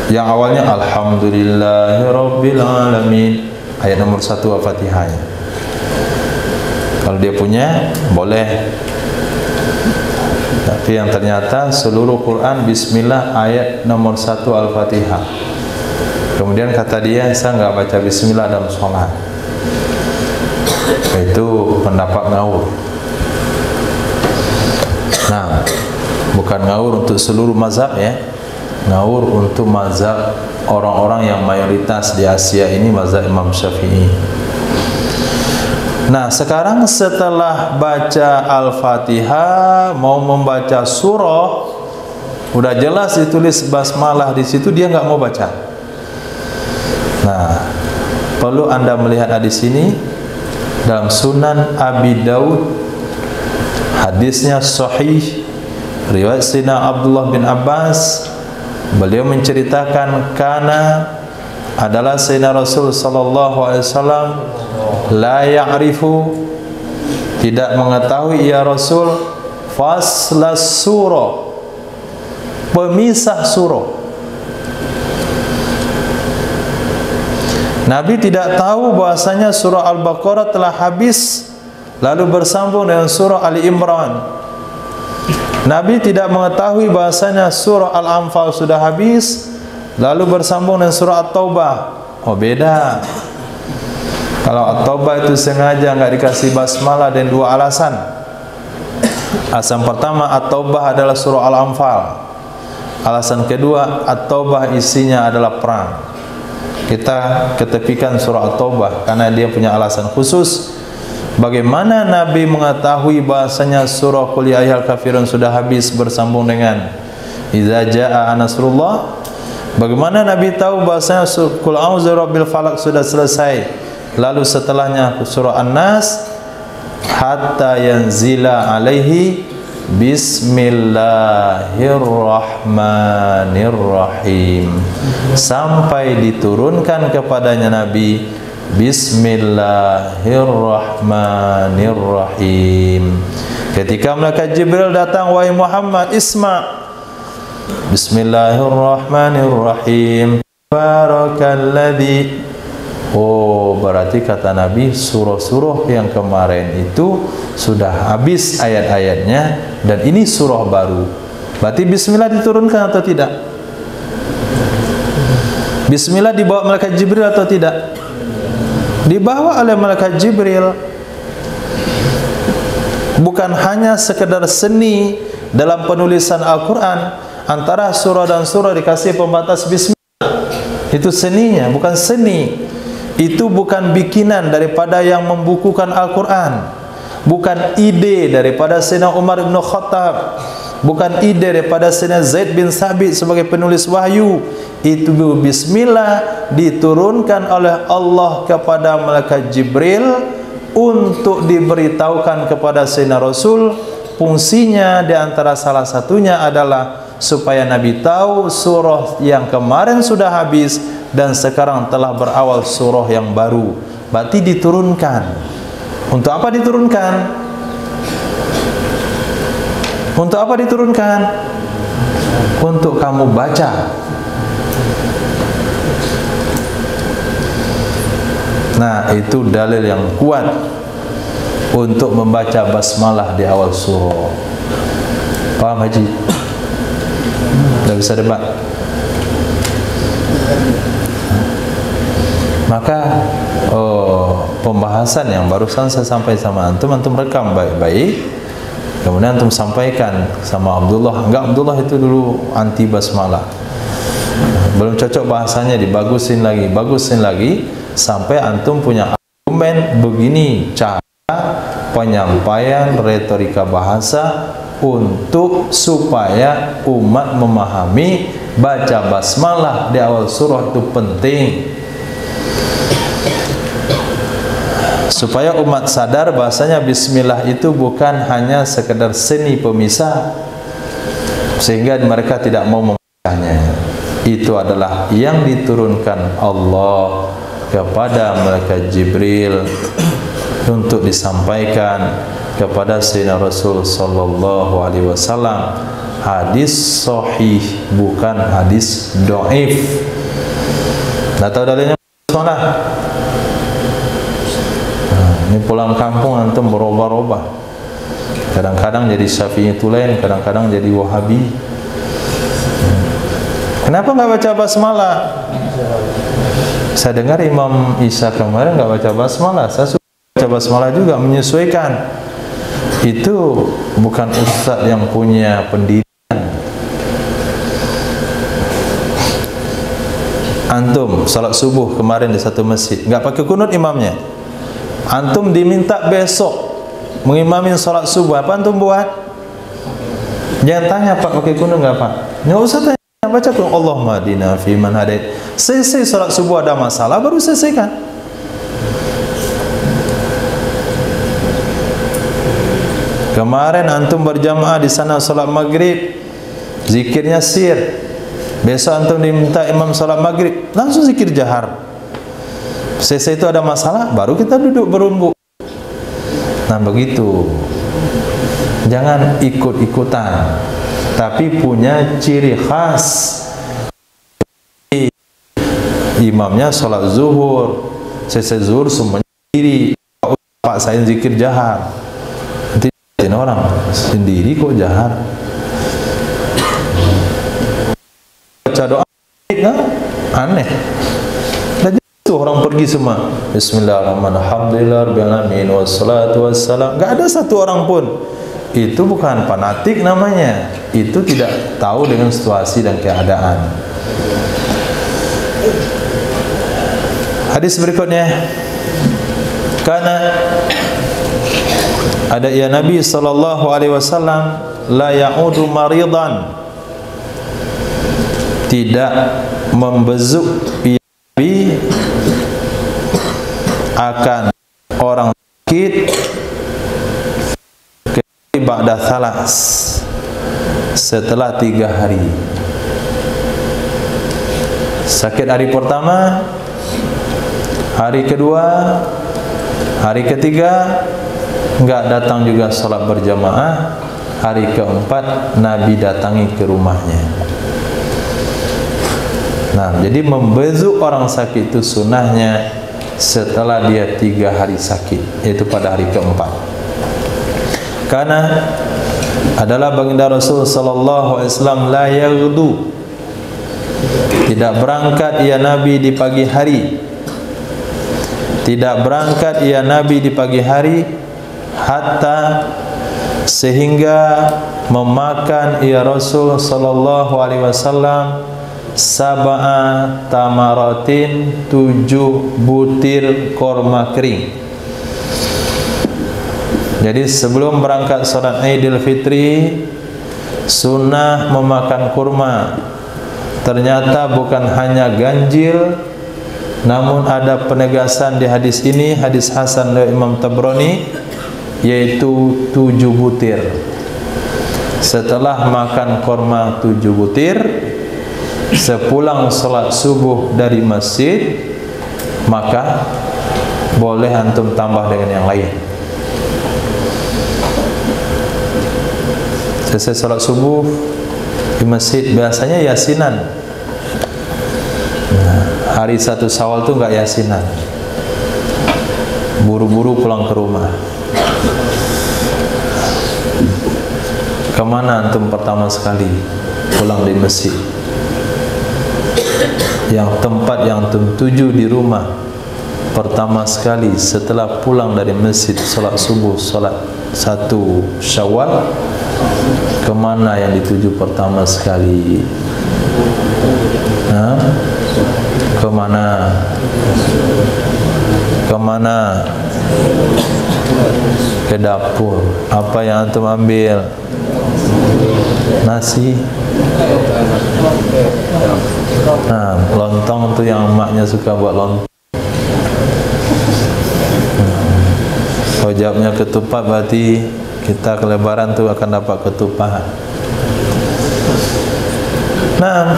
Yang awalnya Alhamdulillahirabbil alamin, ayat nomor 1 Al-Fatihahnya. Kalau dia punya boleh. Tapi yang ternyata seluruh Quran bismillah ayat nomor 1 Al-Fatihah. Kemudian kata dia, saya nggak baca bismillah dalam sholat. Itu pendapat ngawur. Nah, bukan ngawur untuk seluruh mazhab ya. Ngawur untuk mazhab orang-orang yang mayoritas di Asia ini, mazhab Imam Syafi'i. Nah, sekarang setelah baca Al-Fatihah mau membaca surah, udah jelas ditulis basmalah di situ, dia nggak mau baca. Nah, perlu Anda melihat hadis ini dalam Sunan Abi Daud, hadisnya sahih, riwayat Sayyidina Abdullah bin Abbas. Beliau menceritakan karena adalah Sayyidina Rasul sallallahu alaihi wasallam la ya'rifu, tidak mengetahui ya Rasul, faslas surah, pemisah surah. Nabi tidak tahu bahasanya surah Al-Baqarah telah habis lalu bersambung dengan surah Ali Imran. Nabi tidak mengetahui bahasanya surah Al-Anfal sudah habis lalu bersambung dengan surah At-Taubah. Oh, beda. Kalau At-Taubah itu sengaja nggak dikasih basmalah dan dua alasan. Alasan pertama, At-Taubah adalah surah Al-Anfal. Alasan kedua, At-Taubah isinya adalah perang. Kita ketepikan surah At-Taubah karena dia punya alasan khusus. Bagaimana Nabi mengetahui bahasanya surah Qul ya ayyuhal kafirun sudah habis bersambung dengan Idza jaa nasrullah? Bagaimana Nabi tahu bahasanya Qul a'udzu birabbil falaq sudah selesai lalu setelahnya surah An-Nas hatta yanzila alaihi bismillahirrahmanirrahim, sampai diturunkan kepadanya Nabi bismillahirrahmanirrahim. Ketika malaikat Jibril datang, wahai Muhammad, isma, bismillahirrahmanirrahim, barakalladzi. Oh, berarti kata Nabi surah-surah yang kemarin itu sudah habis ayat-ayatnya dan ini surah baru. Berarti bismillah diturunkan atau tidak? Bismillah dibawa malaikat Jibril atau tidak? Dibawa oleh malaikat Jibril. Bukan hanya sekedar seni dalam penulisan Al-Quran, antara surah dan surah dikasih pembatas bismillah. Itu seninya, bukan seni. Itu bukan bikinan daripada yang membukukan Al-Quran, bukan ide daripada Sayyidina Umar bin Khattab, bukan ide daripada Sayyidina Zaid bin Sabit sebagai penulis wahyu. Itu bismillah diturunkan oleh Allah kepada malaikat Jibril untuk diberitahukan kepada Sayyidina Rasul. Fungsinya di antara salah satunya adalah supaya Nabi tahu surah yang kemarin sudah habis dan sekarang telah berawal surah yang baru. Berarti diturunkan. Untuk apa diturunkan? Untuk apa diturunkan? Untuk kamu baca. Nah, itu dalil yang kuat untuk membaca basmalah di awal surah. Paham Haji? Tidak bisa debat. Maka pembahasan yang barusan saya sampaikan sama antum, antum rekam baik-baik, kemudian antum sampaikan sama Abdullah. Enggak, Abdullah itu dulu anti basmalah, belum cocok bahasanya, dibagusin lagi sampai antum punya argumen begini cara penyampaian retorika bahasa untuk supaya umat memahami baca basmalah di awal surah itu penting, supaya umat sadar bahasanya bismillah itu bukan hanya sekedar seni pemisah sehingga mereka tidak mau membacanya. Itu adalah yang diturunkan Allah kepada malaikat Jibril untuk disampaikan kepada Sayyidina Rasul sallallahu alaihi wasallam. Hadis sahih, bukan hadis dhaif. Nah, tahu dalilnya mana? Ini pulang kampung antum berubah-ubah. Kadang-kadang jadi Syafi'i Tulain, kadang-kadang jadi Wahabi. Kenapa enggak baca basmalah? Saya dengar Imam Isa kemarin enggak baca basmalah. Saya suka baca basmalah juga, menyesuaikan. Itu bukan ustaz yang punya pendidikan. Antum salat subuh kemarin di satu masjid enggak pakai kunut imamnya. Antum diminta besok mengimamin salat subuh, apa antum buat? Jangan tanya Pak pakai kunut enggak Pak? Enggak usah tanya, baca kunut Allahumma hadina fi man hadait. Selesai salat subuh ada masalah baru selesaikan. Kemarin antum berjamaah di sana salat maghrib, zikirnya sir. Besok antum diminta imam salat maghrib, langsung zikir jahar. Selesai itu ada masalah, baru kita duduk berumbuk. Nah begitu. Jangan ikut-ikutan, tapi punya ciri khas. Imamnya salat zuhur, selesai zuhur semuanya diri. Pak saya zikir jahar. Orang sendiri kok jahat. Baca doa aneh. Dan itu orang pergi semua. Bismillahirrahmanirrahim. Alhamdulillahirabbil wassalatu wassalam. Enggak ada satu orang pun. Itu bukan fanatik namanya. Itu tidak tahu dengan situasi dan keadaan. Hadis berikutnya. Karena ada ya Nabi sallallahu alaihi wasallam la ya'udu maridan, tidak membezuk Nabi akan orang sakit ba'da thalas, setelah 3 hari. Sakit hari pertama, hari kedua, hari ketiga enggak datang juga salat berjamaah, hari keempat Nabi datangi ke rumahnya. Nah, jadi membezuk orang sakit itu sunnahnya setelah dia 3 hari sakit, yaitu pada hari keempat. Karena adalah baginda Rasul sallallahu alaihi wasallam la yaghdu, tidak berangkat ia Nabi di pagi hari, tidak berangkat ia Nabi di pagi hari hatta sehingga memakan ia Rasul sallallahu alaihi wasallam sab'a tamaratin, 7 butir korma kering. Jadi sebelum berangkat salat Idul Fitri sunnah memakan kurma. Ternyata bukan hanya ganjil, namun ada penegasan di hadis ini, hadis hasan dari Imam Tabrani, yaitu 7 butir. Setelah makan korma 7 butir, sepulang salat subuh dari masjid, maka boleh antum tambah dengan yang lain. Selesai salat subuh di masjid, biasanya yasinan. Hari 1 Syawal tu enggak yasinan, buru-buru pulang ke rumah. Kemana antum pertama sekali pulang di masjid? Yang tempat yang antum tuju di rumah pertama sekali setelah pulang dari masjid, solat subuh, solat 1 Syawal, kemana yang dituju pertama sekali? Hah? Kemana? Kemana? Ke dapur. Apa yang antum ambil? Nasi. Nah, lontong tu yang maknya suka buat lontong. Kalau jawabnya ketupat, berarti kita ke lebaran tu akan dapat ketupat. Nah,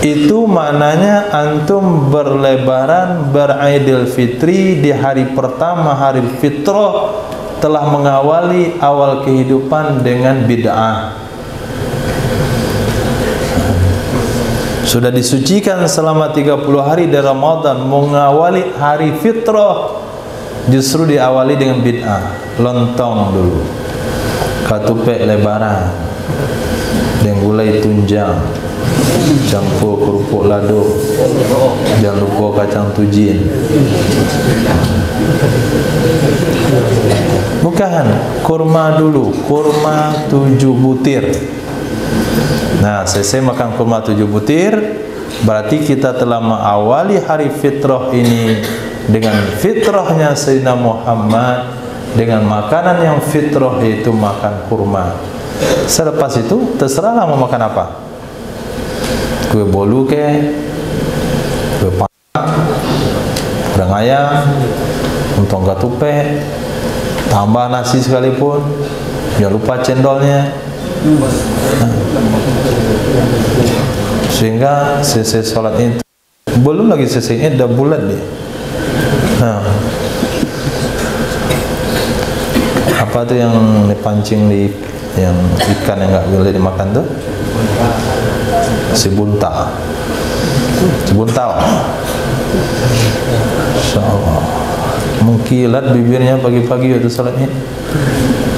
itu maknanya antum berlebaran, beridul fitri di hari pertama, hari fitrah, telah mengawali awal kehidupan dengan bid'ah. Sudah disucikan selama 30 hari dari Ramadan, mengawali hari fitrah justru diawali dengan bid'ah. Lontong dulu, katupek lebaran, dengan gulai tunjang, campur kerupuk lado, jangan lupa kacang tujin. Bukan, kurma dulu, kurma 7 butir. Nah, selesai makan kurma 7 butir, berarti kita telah mengawali hari fitrah ini dengan fitrahnya Sayyidina Muhammad, dengan makanan yang fitrah, yaitu makan kurma. Selepas itu terserahlah mau makan apa, kue bolu ke, kue panggang, udang ayam, lontong gatupe, tambah nasi sekalipun, jangan lupa cendolnya. Sehingga selesai sholat itu, belum lagi selesai dah bulat dia. Apa tu yang dipancing di, yang ikan yang enggak boleh dimakan tu? Si buntal. Insyaallah. Mengkilat bibirnya pagi-pagi waktu salat Id.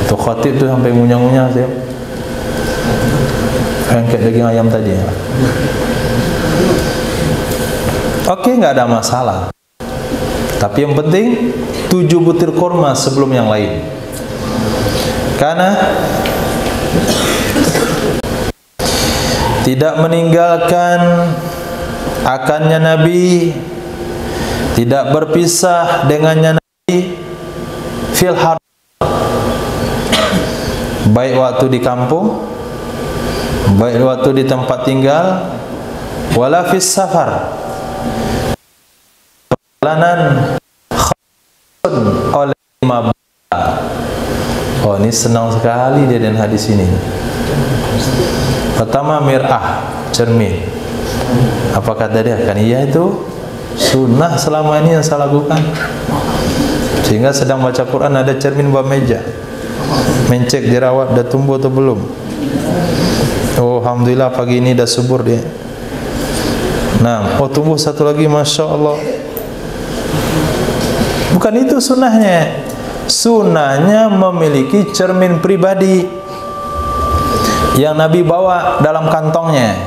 Tu khatib tu sampai ngunyah-ngunyah saya. Angkat daging ayam tadi. Okey, enggak ada masalah. Tapi yang penting 7 butir kurma sebelum yang lain. Karena tidak meninggalkan akannya Nabi, tidak berpisah dengannya Nabi fil har, baik waktu di kampung, baik waktu di tempat tinggal, wala fis safar, perjalanan oleh mabda. Oh, ini senang sekali dia dengan hadis ini. Pertama, mir'ah, cermin. Apa kata dia? Kan iya itu sunnah selama ini yang saya lakukan. Sehingga sedang baca Quran ada cermin bawah meja, mencek jerawat dah tumbuh atau belum. Oh, alhamdulillah pagi ini dah subur dia. Nah, oh tumbuh satu lagi, masya Allah. Bukan itu sunnahnya. Sunnahnya memiliki cermin pribadi yang Nabi bawa dalam kantongnya.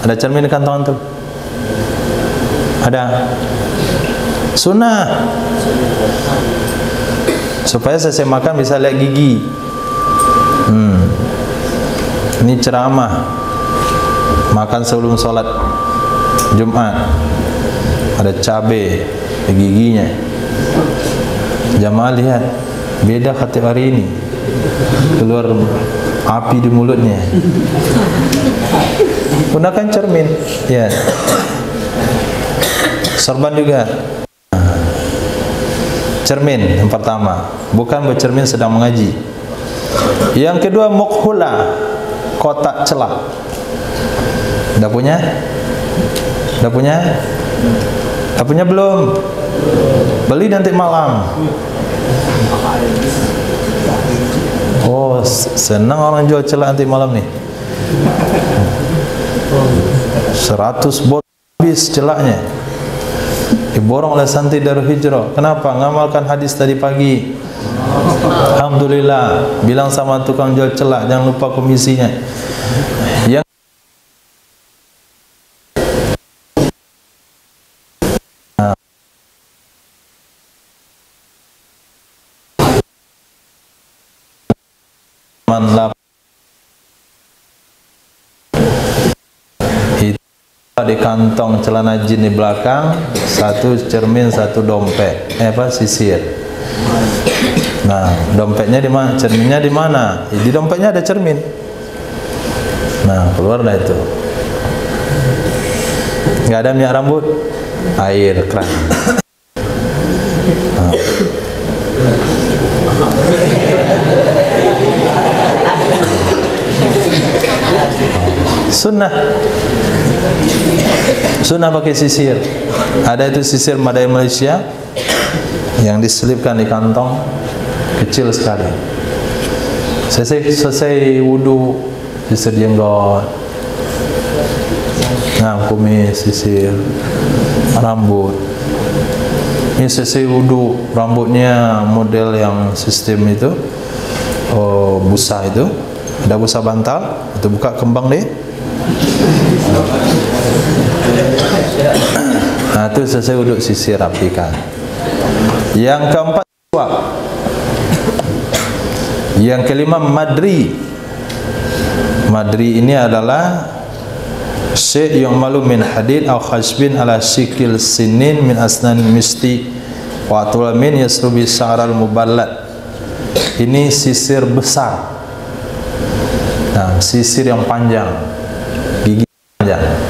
Ada cermin di kantong itu? Ada. Sunnah. Supaya saya makan bisa lihat gigi. Ini ceramah. Makan sebelum sholat Jumat. Ada cabai di giginya. Jamaah lihat, beda khatib hari ini, keluar api di mulutnya. Gunakan cermin, ya. Sorban juga. Cermin yang pertama, bukan bercermin sedang mengaji. Yang kedua, mukhula, kotak celak. Dah punya? Dah punya? Dah punya belum? Beli nanti malam. Oh, senang orang jual celak nanti malam nih. 100 bot habis celaknya. Diborong oleh santri Darul Hijrah. Kenapa? Ngamalkan hadis tadi pagi. Alhamdulillah. Bilang sama tukang jual celak, jangan lupa komisinya. Yang di kantong celana jin di belakang, satu cermin, satu dompet, sisir. Nah, dompetnya di mana? Cerminnya di mana? Di dompetnya ada cermin. Nah, keluarlah itu. Nggak ada minyak rambut, air keran. Nah. Sunnah pakai sisir. Ada itu sisir Madai Malaysia yang diselipkan di kantong, kecil sekali. Selesai wudu, sisir jenggot, kumis, sisir rambut. Ini selesai wudu, rambutnya model yang sistem itu, busa itu, ada busa bantal, itu buka kembang deh. Nah, itu selesai wudhu, sisir, rapikan. Yang keempat, suap. Yang kelima, madri. Madri ini adalah syai' yang malu min hadid aw khashbin ala shikil sinin min asnan misti wa atul min yasrubi sya'ral muballad. Ini sisir besar. Nah, sisir yang panjang, gigi panjang.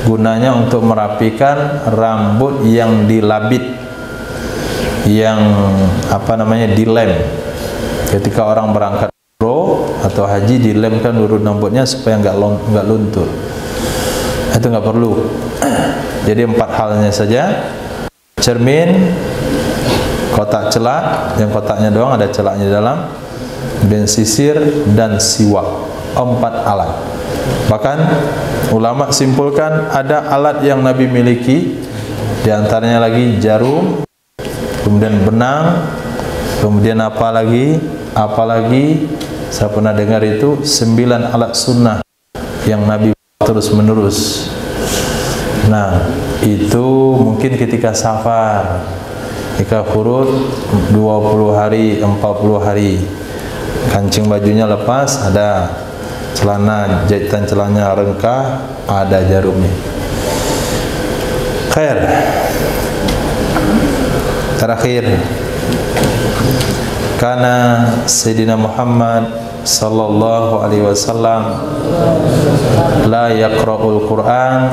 Gunanya untuk merapikan rambut yang dilabit, yang dilem. Ketika orang berangkat umroh atau haji, dilemkan urut rambutnya supaya nggak luntur. Itu nggak perlu. Jadi 4 halnya saja: cermin, kotak celak, yang kotaknya doang ada celaknya di dalam, dan sisir dan siwak. 4 alat. Bahkan ulama simpulkan ada alat yang Nabi miliki, diantaranya lagi jarum, kemudian benang, kemudian apalagi saya pernah dengar itu 9 alat sunnah yang Nabi terus menerus. Nah, itu mungkin ketika safar, ketika furud 20 hari, 40 hari, kancing bajunya lepas, ada celana, jahitan celananya rengkah, ada jarumnya. Khair. Terakhir, karena Sayyidina Muhammad sallallahu alaihi wasallam la yaqra'ul Quran,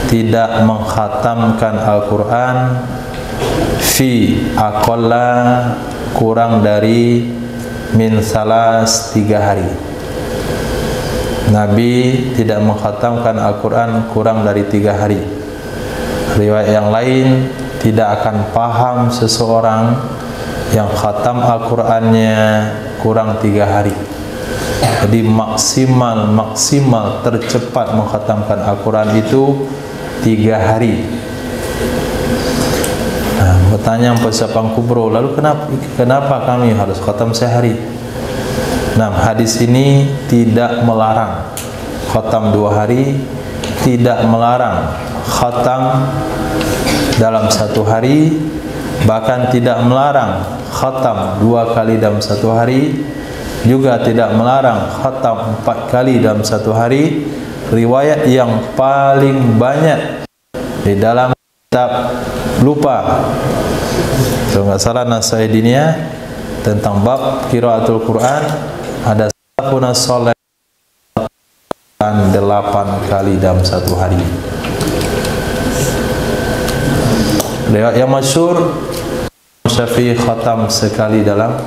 tidak mengkhatamkan Al-Quran, fi aqalla, kurang dari min salas, 3 hari. Nabi tidak mengkhatamkan Al-Quran kurang dari 3 hari. Riwayat yang lain, tidak akan paham seseorang yang khatam Al-Qurannya kurang 3 hari. Jadi maksimal tercepat mengkhatamkan Al-Quran itu 3 hari. Nah, bertanya persiapan kubro, lalu kenapa kami harus khatam sehari? Nah, hadis ini tidak melarang khatam 2 hari, tidak melarang khatam dalam 1 hari, bahkan tidak melarang khatam 2 kali dalam 1 hari, juga tidak melarang khatam 4 kali dalam 1 hari. Riwayat yang paling banyak di dalam kitab lupa, kalau nggak salah Nasai Diniyah, tentang bab qiraatul Quran, ada salafuna sholeh 8 kali dalam 1 hari. Riwayat yang masyhur, Syafi'i khatam sekali dalam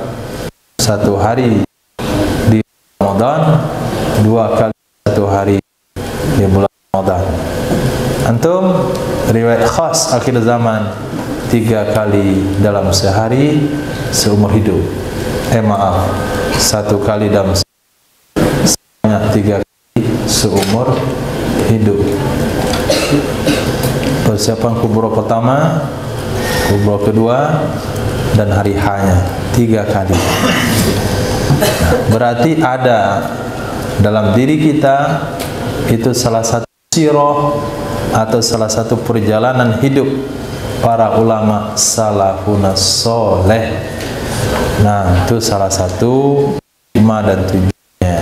1 hari di Ramadan, 2 kali 1 hari di bulan Ramadan. Antum riwayat khas akhir zaman 3 kali dalam sehari seumur hidup. 1 kali dalam sehari, 3 kali seumur hidup. Persiapan kubro pertama, kubro kedua, dan hari H-nya 3 kali. Berarti ada dalam diri kita itu salah satu sirah atau salah satu perjalanan hidup para ulama salafun soleh. Nah, itu salah satu 5 dan 7-nya.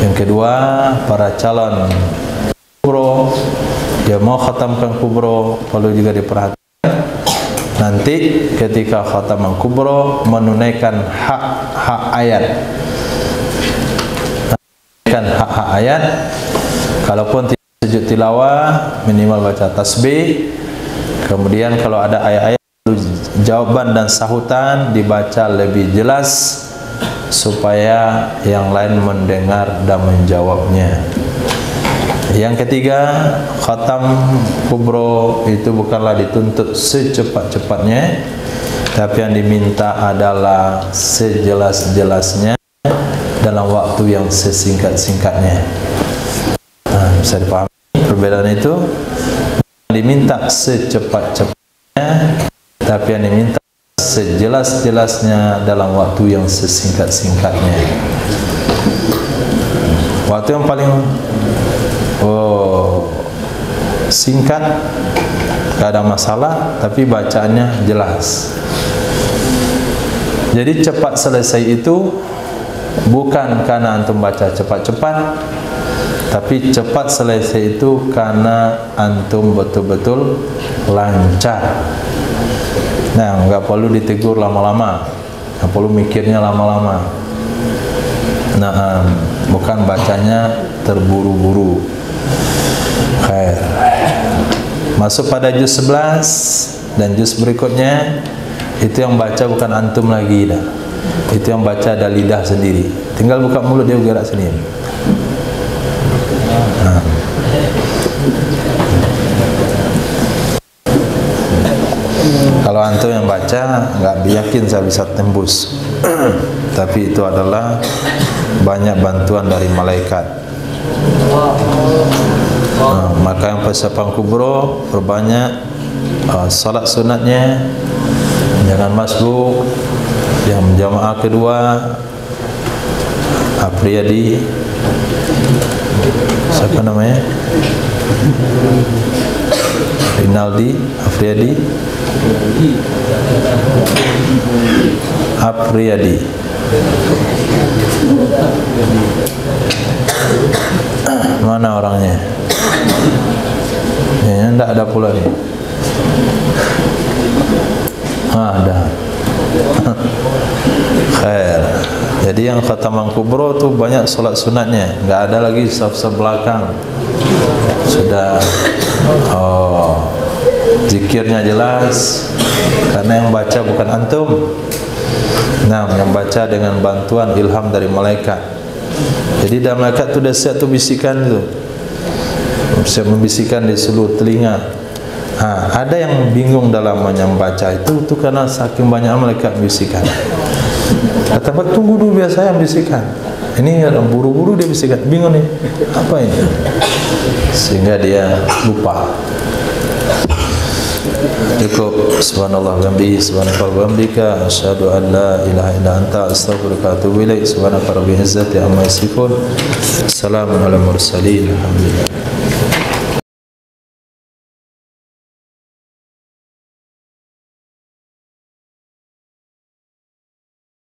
Yang kedua, para calon kubro, dia mau khatamkan kubro, perlu juga diperhatikan. Nanti ketika khataman kubro menunaikan hak-hak ayat. Hak-hak ayat, kalaupun tidak sujud tilawah, minimal baca tasbih. Kemudian kalau ada ayat-ayat, jawaban dan sahutan dibaca lebih jelas supaya yang lain mendengar dan menjawabnya. Yang ketiga, khatam kubro itu bukanlah dituntut secepat-cepatnya, tapi yang diminta adalah sejelas-jelasnya dalam waktu yang sesingkat-singkatnya. Nah, bisa dipahami perbedaan itu. Diminta secepat-cepatnya, tapi yang diminta sejelas-jelasnya dalam waktu yang sesingkat-singkatnya. Waktu yang paling singkat gak ada masalah, tapi bacaannya jelas. Jadi cepat selesai itu bukan karena antum baca cepat-cepat, tapi cepat selesai itu karena antum betul-betul lancar. Nah, nggak perlu ditegur lama-lama, nggak perlu mikirnya lama-lama. Nah, bukan bacanya terburu-buru. Khair. Masuk pada juz 11 dan juz berikutnya, itu yang baca bukan antum lagi dah. Itu yang baca ada lidah sendiri. Tinggal buka mulut dia gerak sendiri. Nah. Kalau antum yang baca nggak yakin saya bisa tembus. Tapi itu adalah banyak bantuan dari malaikat. Nah, maka yang persiapan kubro perbanyak salat sunatnya, jangan masbuk. Yang jamaah kedua Apriyadi, siapa namanya? Rinaldi Apriyadi, Apriyadi. Mana orangnya? Ya, enggak ada pula nih. Ada. Khair. Jadi yang khataman kubro tu banyak solat sunatnya, enggak ada lagi saf-saf belakang. Sudah zikirnya jelas, karena yang baca bukan antum. Nah, yang baca dengan bantuan ilham dari malaikat. Jadi dari malaikat tu dah siap tu bisikan tu, siap membisikkan di seluruh telinga. Ada yang bingung dalam membaca itu karena saking banyak malaikat bisikan. Kata Pak, tunggu dulu, biar saya bisikan. Ini buru-buru dia bisikan, bingung nih, apa ini? Sehingga dia lupa. Cukup. Subhanallah wa bihamdihi, subhanaka wa bihamdika, asyhadu an la ilaha illa anta, astaghfiruka wa atubu ilaik. Subhanaka rabbil izzati amma yasifun. Assalamu alal mursalin. Alhamdulillah.